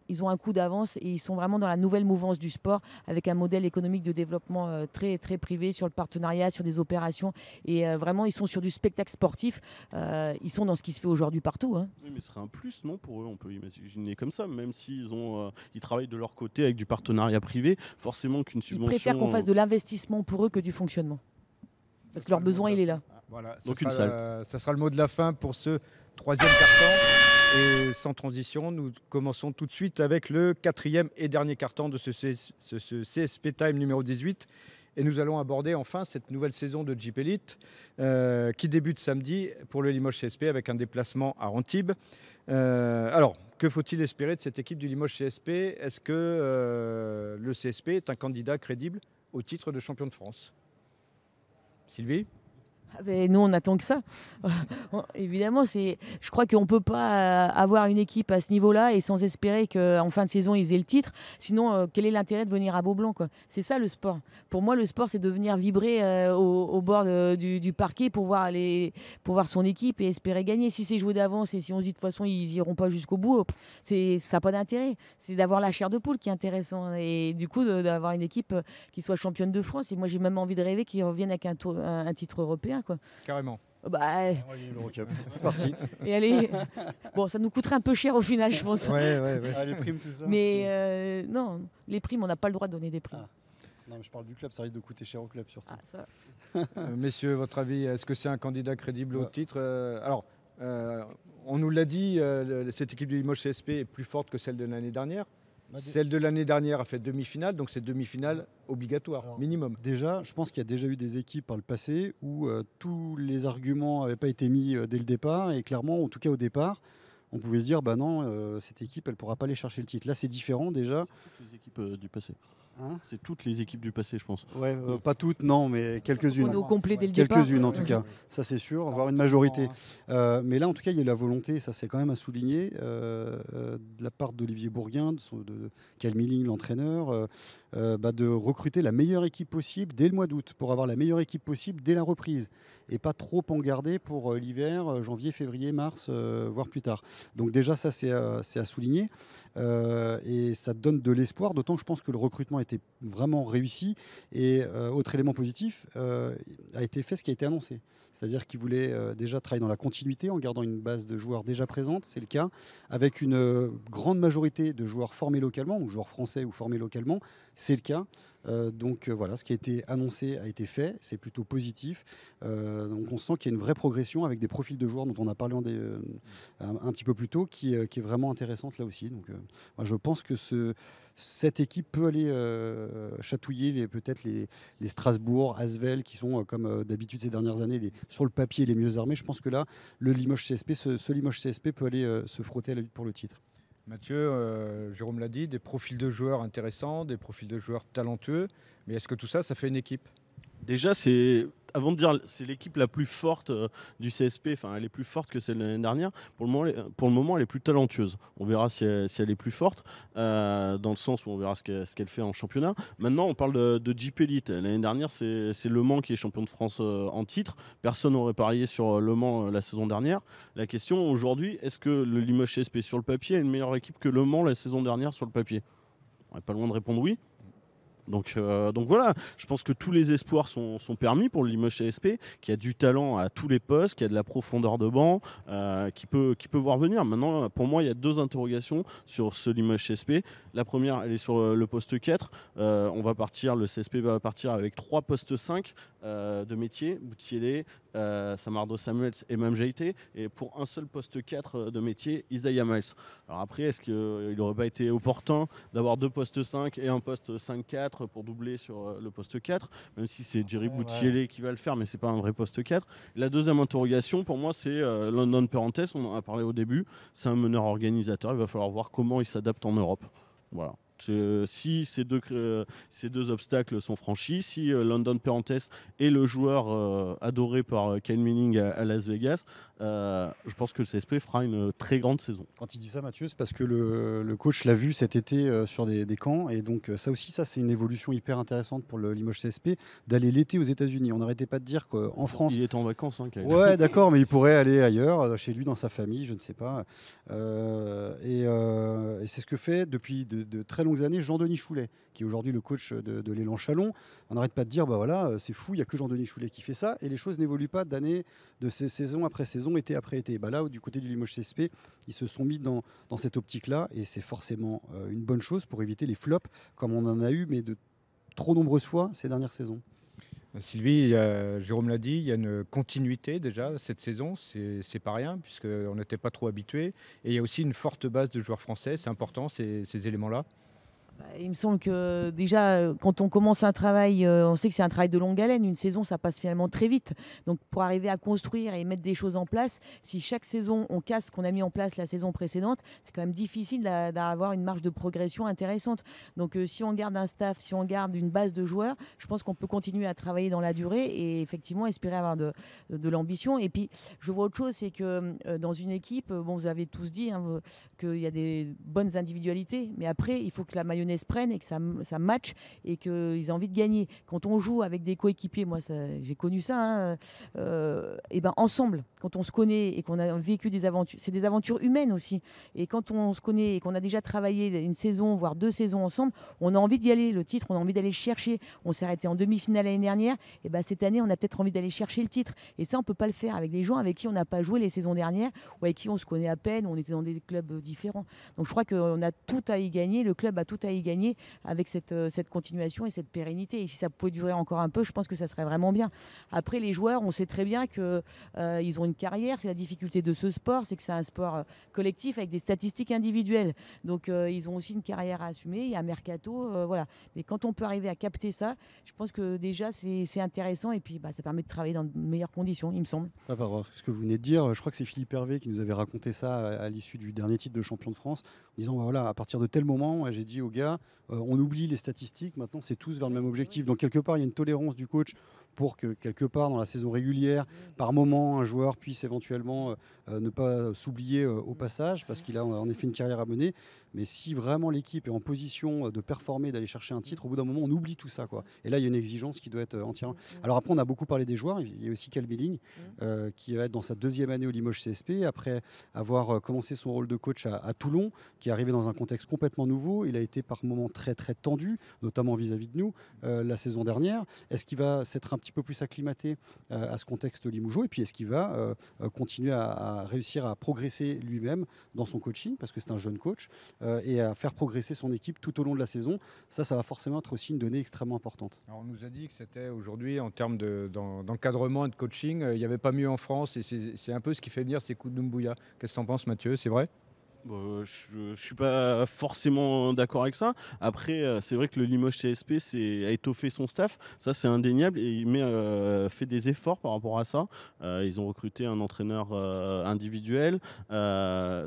Speaker 2: ils ont un coup d'avance et ils sont vraiment dans la nouvelle mouvance du sport avec un modèle économique de développement très, très privé sur le partenariat, sur des opérations. Et vraiment, ils sont sur du spectacle sportif. Ils sont dans ce qui se fait aujourd'hui partout. Hein.
Speaker 4: Oui, mais ce serait un plus, non, pour eux, on peut imaginer comme ça, même s'ils ils travaillent de leur côté avec du partenariat privé, forcément qu'une subvention...
Speaker 2: Ils préfèrent qu'on fasse de l'investissement pour eux que du fonctionnement. Parce que leur besoin, il est là.
Speaker 1: Voilà,
Speaker 4: donc une salle.
Speaker 1: Ça sera le mot de la fin pour ce troisième carton. Et sans transition, nous commençons tout de suite avec le quatrième et dernier carton de ce CSP Time numéro 18. Et nous allons aborder enfin cette nouvelle saison de Jeep Elite qui débute samedi pour le Limoges CSP avec un déplacement à Antibes. Alors, que faut-il espérer de cette équipe du Limoges CSP? Est-ce que le CSP est un candidat crédible au titre de champion de France? Sylvie?
Speaker 2: Mais nous, on attend que ça. Évidemment, je crois qu'on ne peut pas avoir une équipe à ce niveau-là et sans espérer qu'en fin de saison, ils aient le titre. Sinon, quel est l'intérêt de venir à Beaublanc, quoi? C'est ça le sport. Pour moi, le sport, c'est de venir vibrer au bord du parquet pour voir son équipe et espérer gagner. Si c'est joué d'avance et si on se dit de toute façon, ils n'iront pas jusqu'au bout, ça n'a pas d'intérêt. C'est d'avoir la chair de poule qui est intéressant. Et du coup, d'avoir une équipe qui soit championne de France. Et moi, j'ai même envie de rêver qu'ils reviennent avec un titre européen. Quoi.
Speaker 1: Carrément.
Speaker 3: C'est parti.
Speaker 2: Et allez, bon, ça nous coûterait un peu cher au final, je pense.
Speaker 3: Ouais. Les primes, tout ça.
Speaker 2: Mais non, les primes, on n'a pas le droit de donner des primes.
Speaker 3: Non, mais je parle du club, ça risque de coûter cher au club surtout.
Speaker 2: Ça.
Speaker 1: Messieurs, votre avis, est-ce que c'est un candidat crédible au titre? On nous l'a dit, cette équipe du Limoges CSP est plus forte que celle de l'année dernière. Celle de l'année dernière a fait demi-finale, donc c'est demi-finale obligatoire, minimum.
Speaker 3: Déjà, je pense qu'il y a déjà eu des équipes par le passé où tous les arguments n'avaient pas été mis dès le départ. Et clairement, en tout cas au départ, on pouvait se dire, bah non, cette équipe, elle ne pourra pas aller chercher le titre. Là, c'est différent déjà.
Speaker 4: C'est toutes les équipes du passé. C'est toutes les équipes du passé, je pense.
Speaker 3: Ouais, pas toutes, non, mais quelques-unes.
Speaker 2: On est au complet dès le départ.
Speaker 3: Quelques-unes, en tout cas. Ça, c'est sûr, voire une majorité. Mais là, en tout cas, il y a la volonté, ça c'est quand même à souligner, de la part d'Olivier Bourguin, de Calmilling, l'entraîneur, de recruter la meilleure équipe possible dès le mois d'août, pour avoir la meilleure équipe possible dès la reprise. Et pas trop en garder pour l'hiver, janvier, février, mars, voire plus tard. Donc déjà, ça, c'est à souligner. Et ça donne de l'espoir, d'autant que je pense que le recrutement était vraiment réussi. Et autre élément positif, a été fait ce qui a été annoncé. C'est-à-dire qu'il voulait déjà travailler dans la continuité en gardant une base de joueurs déjà présente, c'est le cas, avec une grande majorité de joueurs formés localement, ou joueurs français ou formés localement, c'est le cas. Donc voilà, ce qui a été annoncé a été fait, c'est plutôt positif. Donc on sent qu'il y a une vraie progression avec des profils de joueurs dont on a parlé un petit peu plus tôt, qui est vraiment intéressante là aussi. Donc moi, je pense que cette équipe peut aller chatouiller peut-être les Strasbourg, Asvel, qui sont comme d'habitude ces dernières années sur le papier les mieux armés. Je pense que là, le Limoges CSP, ce Limoges CSP peut aller se frotter à la lutte pour le titre.
Speaker 1: Mathieu, Jérôme l'a dit, des profils de joueurs intéressants, des profils de joueurs talentueux, mais est-ce que tout ça, ça fait une équipe ?
Speaker 4: Déjà, avant de dire c'est l'équipe la plus forte du CSP, enfin elle est plus forte que celle de l'année dernière. Pour le moment, elle est plus talentueuse. On verra si elle est plus forte, dans le sens où on verra ce qu'elle fait en championnat. Maintenant, on parle de Jeep Elite. L'année dernière, c'est Le Mans qui est champion de France en titre. Personne n'aurait parié sur Le Mans la saison dernière. La question aujourd'hui, est-ce que le Limoges CSP sur le papier est une meilleure équipe que Le Mans la saison dernière sur le papier ? On n'est pas loin de répondre oui. Donc voilà, je pense que tous les espoirs sont permis pour le Limoges CSP, qui a du talent à tous les postes, qui a de la profondeur de banc, qui peut voir venir. Maintenant, pour moi, il y a 2 interrogations sur ce Limoges CSP. La première, elle est sur le poste 4. Le CSP va partir avec 3 postes 5 de métier, Boutielé, Samardo Samuels et Mam Jaité, et pour un seul poste 4 de métier, Isaiah Miles. Alors après, est-ce qu'il n'aurait pas été opportun d'avoir 2 postes 5 et un poste 5-4 pour doubler sur le poste 4, même si c'est Jerry Boutielé qui va le faire, mais c'est pas un vrai poste 4. La deuxième interrogation, pour moi, c'est London Perrantes, on en a parlé au début, c'est un meneur organisateur, il va falloir voir comment il s'adapte en Europe. Voilà. Si ces deux obstacles sont franchis, si London Perrantes est le joueur adoré par Kyle Manning à Las Vegas, je pense que le CSP fera une très grande saison.
Speaker 3: Quand il dit ça, Mathieu, c'est parce que le coach l'a vu cet été sur des camps, et donc ça c'est une évolution hyper intéressante pour le Limoges CSP, d'aller l'été aux États-Unis. On n'arrêtait pas de dire qu'en France...
Speaker 4: Il est en vacances. Kyle.
Speaker 3: Ouais, d'accord, mais il pourrait aller ailleurs, chez lui, dans sa famille, je ne sais pas. Et c'est ce que fait depuis de très longues années Jean-Denis Choulet, qui est aujourd'hui le coach de l'Élan Chalon. On n'arrête pas de dire, bah voilà, c'est fou, il n'y a que Jean-Denis Choulet qui fait ça, et les choses n'évoluent pas de saison après saison, été après été. Bah là, du côté du Limoges CSP, ils se sont mis dans cette optique-là, et c'est forcément une bonne chose pour éviter les flops, comme on en a eu, mais de trop nombreuses fois ces dernières saisons.
Speaker 1: Sylvie, Jérôme l'a dit, il y a une continuité déjà cette saison, c'est pas rien puisqu'on n'était pas trop habitués. Et il y a aussi une forte base de joueurs français, c'est important ces éléments-là.
Speaker 2: Il me semble que déjà, quand on commence un travail, on sait que c'est un travail de longue haleine. Une saison, ça passe finalement très vite. Donc pour arriver à construire et mettre des choses en place, si chaque saison, on casse ce qu'on a mis en place la saison précédente, c'est quand même difficile d'avoir une marge de progression intéressante. Donc si on garde un staff, si on garde une base de joueurs, je pense qu'on peut continuer à travailler dans la durée et effectivement espérer avoir de l'ambition. Et puis, je vois autre chose, c'est que dans une équipe, vous avez tous dit qu'il y a des bonnes individualités, mais après, il faut que la mayonnaise prenne et que ça match et qu'ils aient envie de gagner. Quand on joue avec des coéquipiers, moi j'ai connu ça, et ben ensemble, quand on se connaît et qu'on a vécu des aventures, c'est des aventures humaines aussi. Et quand on se connaît et qu'on a déjà travaillé une saison, voire 2 saisons ensemble, on a envie d'y aller. Le titre, on a envie d'aller le chercher. On s'est arrêté en demi-finale l'année dernière, et ben cette année, on a peut-être envie d'aller chercher le titre. Et ça, on peut pas le faire avec des gens avec qui on n'a pas joué les saisons dernières ou avec qui on se connaît à peine, on était dans des clubs différents. Donc je crois qu'on a tout à y gagner, le club a tout à y gagner avec cette continuation et cette pérennité. Et si ça pouvait durer encore un peu, je pense que ça serait vraiment bien. Après, les joueurs, on sait très bien qu'ils ont une carrière. C'est la difficulté de ce sport, c'est que c'est un sport collectif avec des statistiques individuelles. Donc, ils ont aussi une carrière à assumer. Il y a un mercato, voilà. Mais quand on peut arriver à capter ça, je pense que déjà, c'est intéressant. Et puis, ça permet de travailler dans de meilleures conditions, il me semble.
Speaker 3: Par rapport à ce que vous venez de dire, je crois que c'est Philippe Hervé qui nous avait raconté ça à l'issue du dernier titre de champion de France, en disant, voilà, à partir de tel moment, j'ai dit aux gars, on oublie les statistiques, maintenant c'est tous vers le même objectif. Donc quelque part, il y a une tolérance du coach pour que quelque part dans la saison régulière, par moment, un joueur puisse éventuellement ne pas s'oublier au passage, parce qu'il a en effet une carrière à mener. Mais si vraiment l'équipe est en position de performer, d'aller chercher un titre, au bout d'un moment, on oublie tout ça, quoi. Et là, il y a une exigence qui doit être entière. Alors après, on a beaucoup parlé des joueurs. Il y a aussi Kyle Manning, qui va être dans sa 2e année au Limoges CSP, après avoir commencé son rôle de coach à Toulon, qui est arrivé dans un contexte complètement nouveau. Il a été par moments très très tendu, notamment vis-à-vis de nous, la saison dernière. Est-ce qu'il va s'être un petit peu plus acclimaté à ce contexte limougeau, et puis est-ce qu'il va continuer à réussir à progresser lui-même dans son coaching, parce que c'est un jeune coach, et à faire progresser son équipe tout au long de la saison. Ça va forcément être aussi une donnée extrêmement importante.
Speaker 1: Alors, on nous a dit que c'était aujourd'hui, en termes d'encadrement et de coaching, il n'y avait pas mieux en France, et c'est un peu ce qui fait venir Sekou Doumbouya. Qu'est-ce que tu en penses, Mathieu? C'est vrai?
Speaker 4: Je ne suis pas forcément d'accord avec ça. Après, c'est vrai que le Limoges CSP a étoffé son staff. Ça, c'est indéniable. Et il fait des efforts par rapport à ça. Ils ont recruté un entraîneur individuel.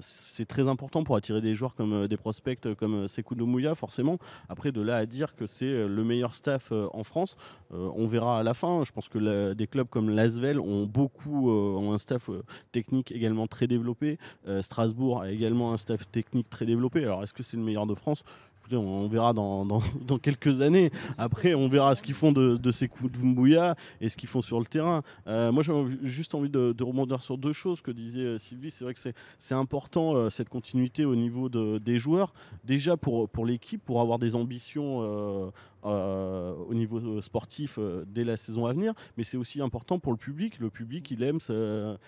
Speaker 4: C'est très important pour attirer des joueurs comme des prospects comme Sekou Doumbouya, forcément. Après, de là à dire que c'est le meilleur staff en France, on verra à la fin. Je pense que des clubs comme l'Asvel ont un staff technique également très développé. Strasbourg a également un staff technique très développé. Alors, est-ce que c'est le meilleur de France? Écoutez, on verra dans quelques années. Après, on verra ce qu'ils font de Sekou Doumbouya et ce qu'ils font sur le terrain. Moi, j'ai juste envie de rebondir sur deux choses que disait Sylvie. C'est vrai que c'est important, cette continuité au niveau des joueurs. Déjà, pour l'équipe, pour avoir des ambitions au niveau sportif dès la saison à venir, mais c'est aussi important pour le public. Le public, il aime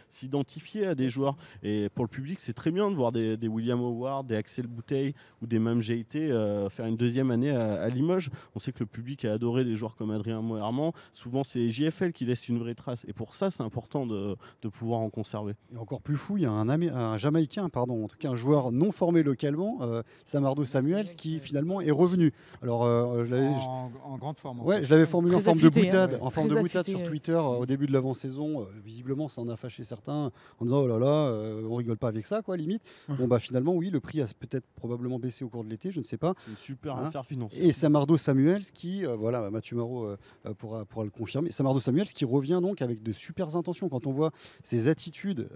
Speaker 4: s'identifier à des joueurs, et pour le public, c'est très bien de voir des William Howard, des Axel Bouteille ou des Mame Jeité faire une deuxième année à Limoges. On sait que le public a adoré des joueurs comme Adrien Moerman. Souvent, c'est JFL qui laisse une vraie trace, et pour ça, c'est important de pouvoir en conserver.
Speaker 3: Et encore plus fou, il y a un Jamaïcain, en tout cas un joueur non formé localement, Samardo Samuels, qui finalement est revenu. Alors,
Speaker 1: En grande forme.
Speaker 3: Ouais, je l'avais formulé en
Speaker 2: Très
Speaker 3: forme
Speaker 2: affûté,
Speaker 3: de boutade,
Speaker 2: hein.
Speaker 3: en forme
Speaker 2: Très
Speaker 3: de boutade
Speaker 2: affûté,
Speaker 3: sur Twitter au début de l'avant-saison. Visiblement, ça en a fâché certains en disant oh là là, on rigole pas avec ça, quoi, limite. Bon, bah finalement, oui, le prix a peut-être probablement baissé au cours de l'été, je ne sais pas.
Speaker 4: C'est une super affaire financière.
Speaker 3: Et Samardo Samuels qui, voilà, Mathieu Marot pourra le confirmer. Samardo Samuels qui revient donc avec de super intentions. Quand on voit ses attitudes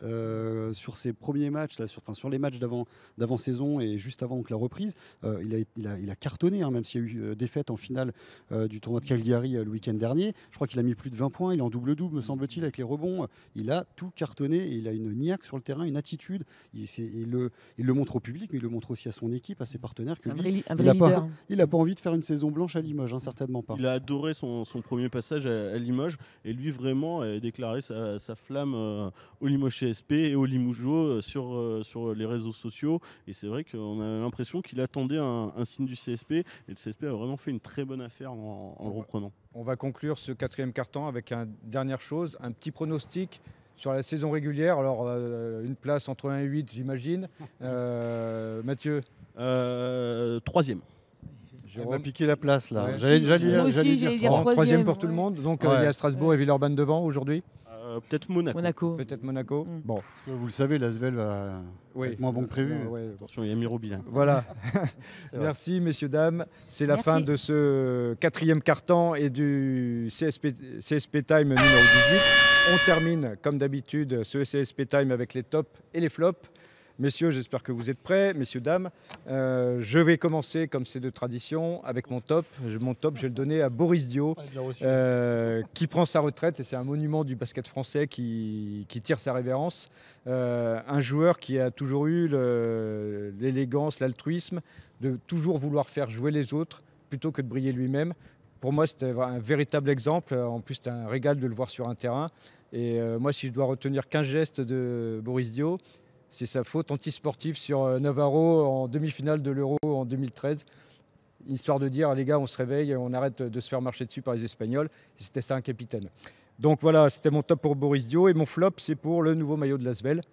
Speaker 3: sur ses premiers matchs, là, sur les matchs d'avant-saison et juste avant donc la reprise, il a cartonné, hein, même s'il y a eu défaite en finale du tournoi de Cagliari le week-end dernier. Je crois qu'il a mis plus de 20 points, il est en double-double, me semble-t-il, avec les rebonds. Il a tout cartonné et il a une niaque sur le terrain, une attitude. Il le montre au public, mais il le montre aussi à son équipe, à ses partenaires. Que il n'a pas envie de faire une saison blanche à Limoges, hein, certainement pas.
Speaker 4: Il a adoré son premier passage à Limoges, et lui vraiment a déclaré sa flamme au Limoges CSP et au Limougeau sur les réseaux sociaux. Et c'est vrai qu'on a l'impression qu'il attendait un signe du CSP, et le CSP a vraiment fait une très bonne affaire en le reprenant.
Speaker 1: On va conclure ce quatrième quart-temps avec une dernière chose, un petit pronostic sur la saison régulière. Alors, une place entre 1 et 8, j'imagine. Mathieu?
Speaker 4: Troisième.
Speaker 3: On va piquer la place là.
Speaker 1: Ouais.
Speaker 3: J'allais
Speaker 2: Moi aussi, j'allais dire
Speaker 1: Troisième pour
Speaker 2: ouais.
Speaker 1: tout le monde. Donc,
Speaker 3: Ouais.
Speaker 1: il y a Strasbourg et Villeurbanne devant aujourd'hui.
Speaker 4: Peut-être Monaco.
Speaker 1: Peut-être Monaco. Bon,
Speaker 3: Parce que vous le savez, l'Asvel va être moins bon que prévu.
Speaker 1: Ouais.
Speaker 4: Attention, il y a Miro Bilan.
Speaker 1: Voilà.
Speaker 3: C'est vrai.
Speaker 1: Merci, messieurs, dames. C'est la
Speaker 2: Merci.
Speaker 1: fin de ce quatrième quart-temps et du CSP Time numéro 18. On termine, comme d'habitude, ce CSP Time avec les tops et les flops. Messieurs, j'espère que vous êtes prêts. Messieurs, dames, je vais commencer, comme c'est de tradition, avec mon top. Mon top, je vais le donner à Boris Dio, qui prend sa retraite. Et c'est un monument du basket français qui tire sa révérence. Un joueur qui a toujours eu l'élégance, l'altruisme, de toujours vouloir faire jouer les autres plutôt que de briller lui-même. Pour moi, c'était un véritable exemple. En plus, c'était un régal de le voir sur un terrain. Et moi, si je dois retenir qu'un geste de Boris Dio, c'est sa faute antisportive sur Navarro en demi-finale de l'Euro en 2013. Histoire de dire, les gars, on se réveille, on arrête de se faire marcher dessus par les Espagnols. Et c'était ça un capitaine. Donc voilà, c'était mon top pour Boris Dio. Et mon flop, c'est pour le nouveau maillot de l'Asvel.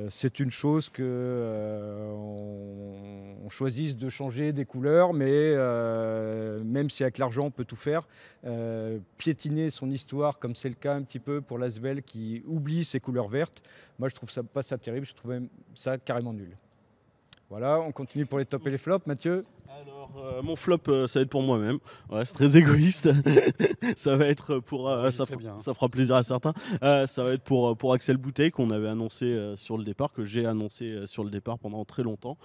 Speaker 1: C'est une chose que on choisisse de changer des couleurs, mais même si avec l'argent on peut tout faire, piétiner son histoire comme c'est le cas un petit peu pour l'Asvel qui oublie ses couleurs vertes, moi je trouve ça pas ça terrible, je trouve même ça carrément nul. Voilà, on continue pour les tops et les flops. Mathieu?
Speaker 4: Alors, mon flop, ça va être pour moi-même. Ouais, c'est très égoïste. Ça va être pour. Ça fera plaisir à certains. Ça va être pour Axel Bouteille, qu'on avait annoncé sur le départ, que j'ai annoncé sur le départ pendant très longtemps.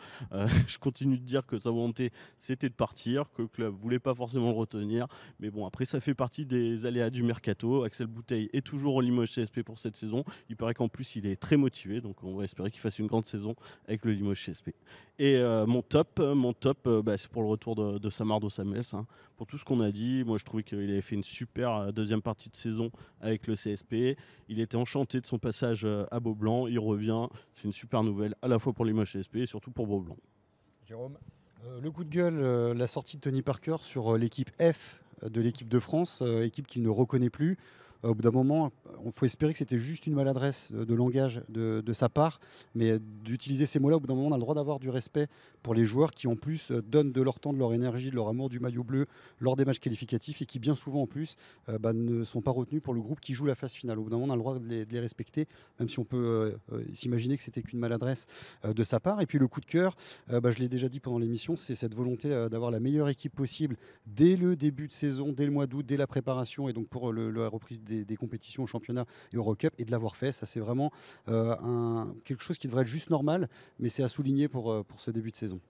Speaker 4: Je continue de dire que sa volonté, c'était de partir, que le club ne voulait pas forcément le retenir. Mais bon, après, ça fait partie des aléas du mercato. Axel Bouteille est toujours au Limoges CSP pour cette saison. Il paraît qu'en plus, il est très motivé. Donc, on va espérer qu'il fasse une grande saison avec le Limoges CSP. Et mon top, c'est pour le retour de Samardo Samuels. Hein. Pour tout ce qu'on a dit, moi je trouvais qu'il avait fait une super deuxième partie de saison avec le CSP. Il était enchanté de son passage à Beaublanc. Il revient. C'est une super nouvelle à la fois pour Limoges CSP et surtout pour Beaublanc.
Speaker 1: Jérôme?
Speaker 3: Le coup de gueule, la sortie de Tony Parker sur l'équipe F de l'équipe de France, équipe qu'il ne reconnaît plus. Au bout d'un moment, il faut espérer que c'était juste une maladresse de langage de sa part, mais d'utiliser ces mots-là, au bout d'un moment, on a le droit d'avoir du respect pour les joueurs qui, en plus, donnent de leur temps, de leur énergie, de leur amour du maillot bleu lors des matchs qualificatifs et qui, bien souvent, en plus, ne sont pas retenus pour le groupe qui joue la phase finale. Au bout d'un moment, on a le droit de les respecter, même si on peut s'imaginer que c'était qu'une maladresse de sa part. Et puis, le coup de cœur, je l'ai déjà dit pendant l'émission, c'est cette volonté d'avoir la meilleure équipe possible dès le début de saison, dès le mois d'août, dès la préparation et donc pour la reprise des compétitions au championnat et Eurocup, et de l'avoir fait. Ça, c'est vraiment quelque chose qui devrait être juste normal, mais c'est à souligner pour ce début de saison.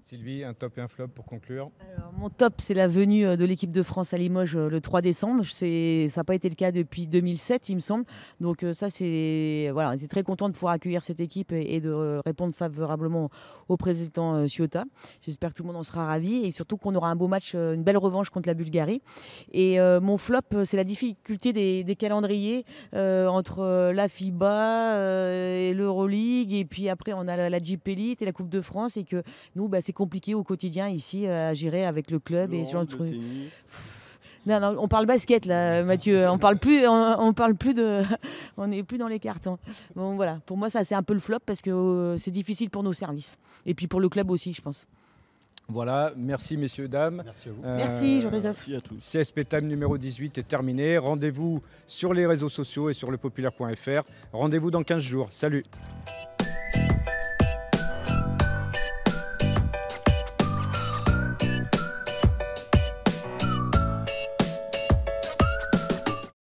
Speaker 1: Sylvie, un top et un flop pour conclure.
Speaker 2: Alors, mon top, c'est la venue de l'équipe de France à Limoges le 3 décembre. Ça n'a pas été le cas depuis 2007, il me semble. Donc ça, on était très content de pouvoir accueillir cette équipe et de répondre favorablement au président Ciotat. J'espère que tout le monde en sera ravi et surtout qu'on aura un beau match, une belle revanche contre la Bulgarie. Et mon flop, c'est la difficulté des calendriers entre la FIBA et l'Euroleague. Et puis après, on a la Jeep Elite et la Coupe de France. Et que nous, c'est compliqué au quotidien ici à gérer avec le club et ce genre de trucs. Non, on parle basket là, Mathieu. On parle plus on n'est plus dans les cartons. Bon voilà, pour moi ça c'est un peu le flop parce que c'est difficile pour nos services et puis pour le club aussi, je pense.
Speaker 1: Voilà, merci messieurs, dames.
Speaker 3: Merci à vous.
Speaker 2: Merci Jean-Christophe.
Speaker 4: Merci à tous.
Speaker 1: CSP Time numéro 18 est terminé. Rendez-vous sur les réseaux sociaux et sur lepopulaire.fr. Rendez-vous dans 15 jours. Salut.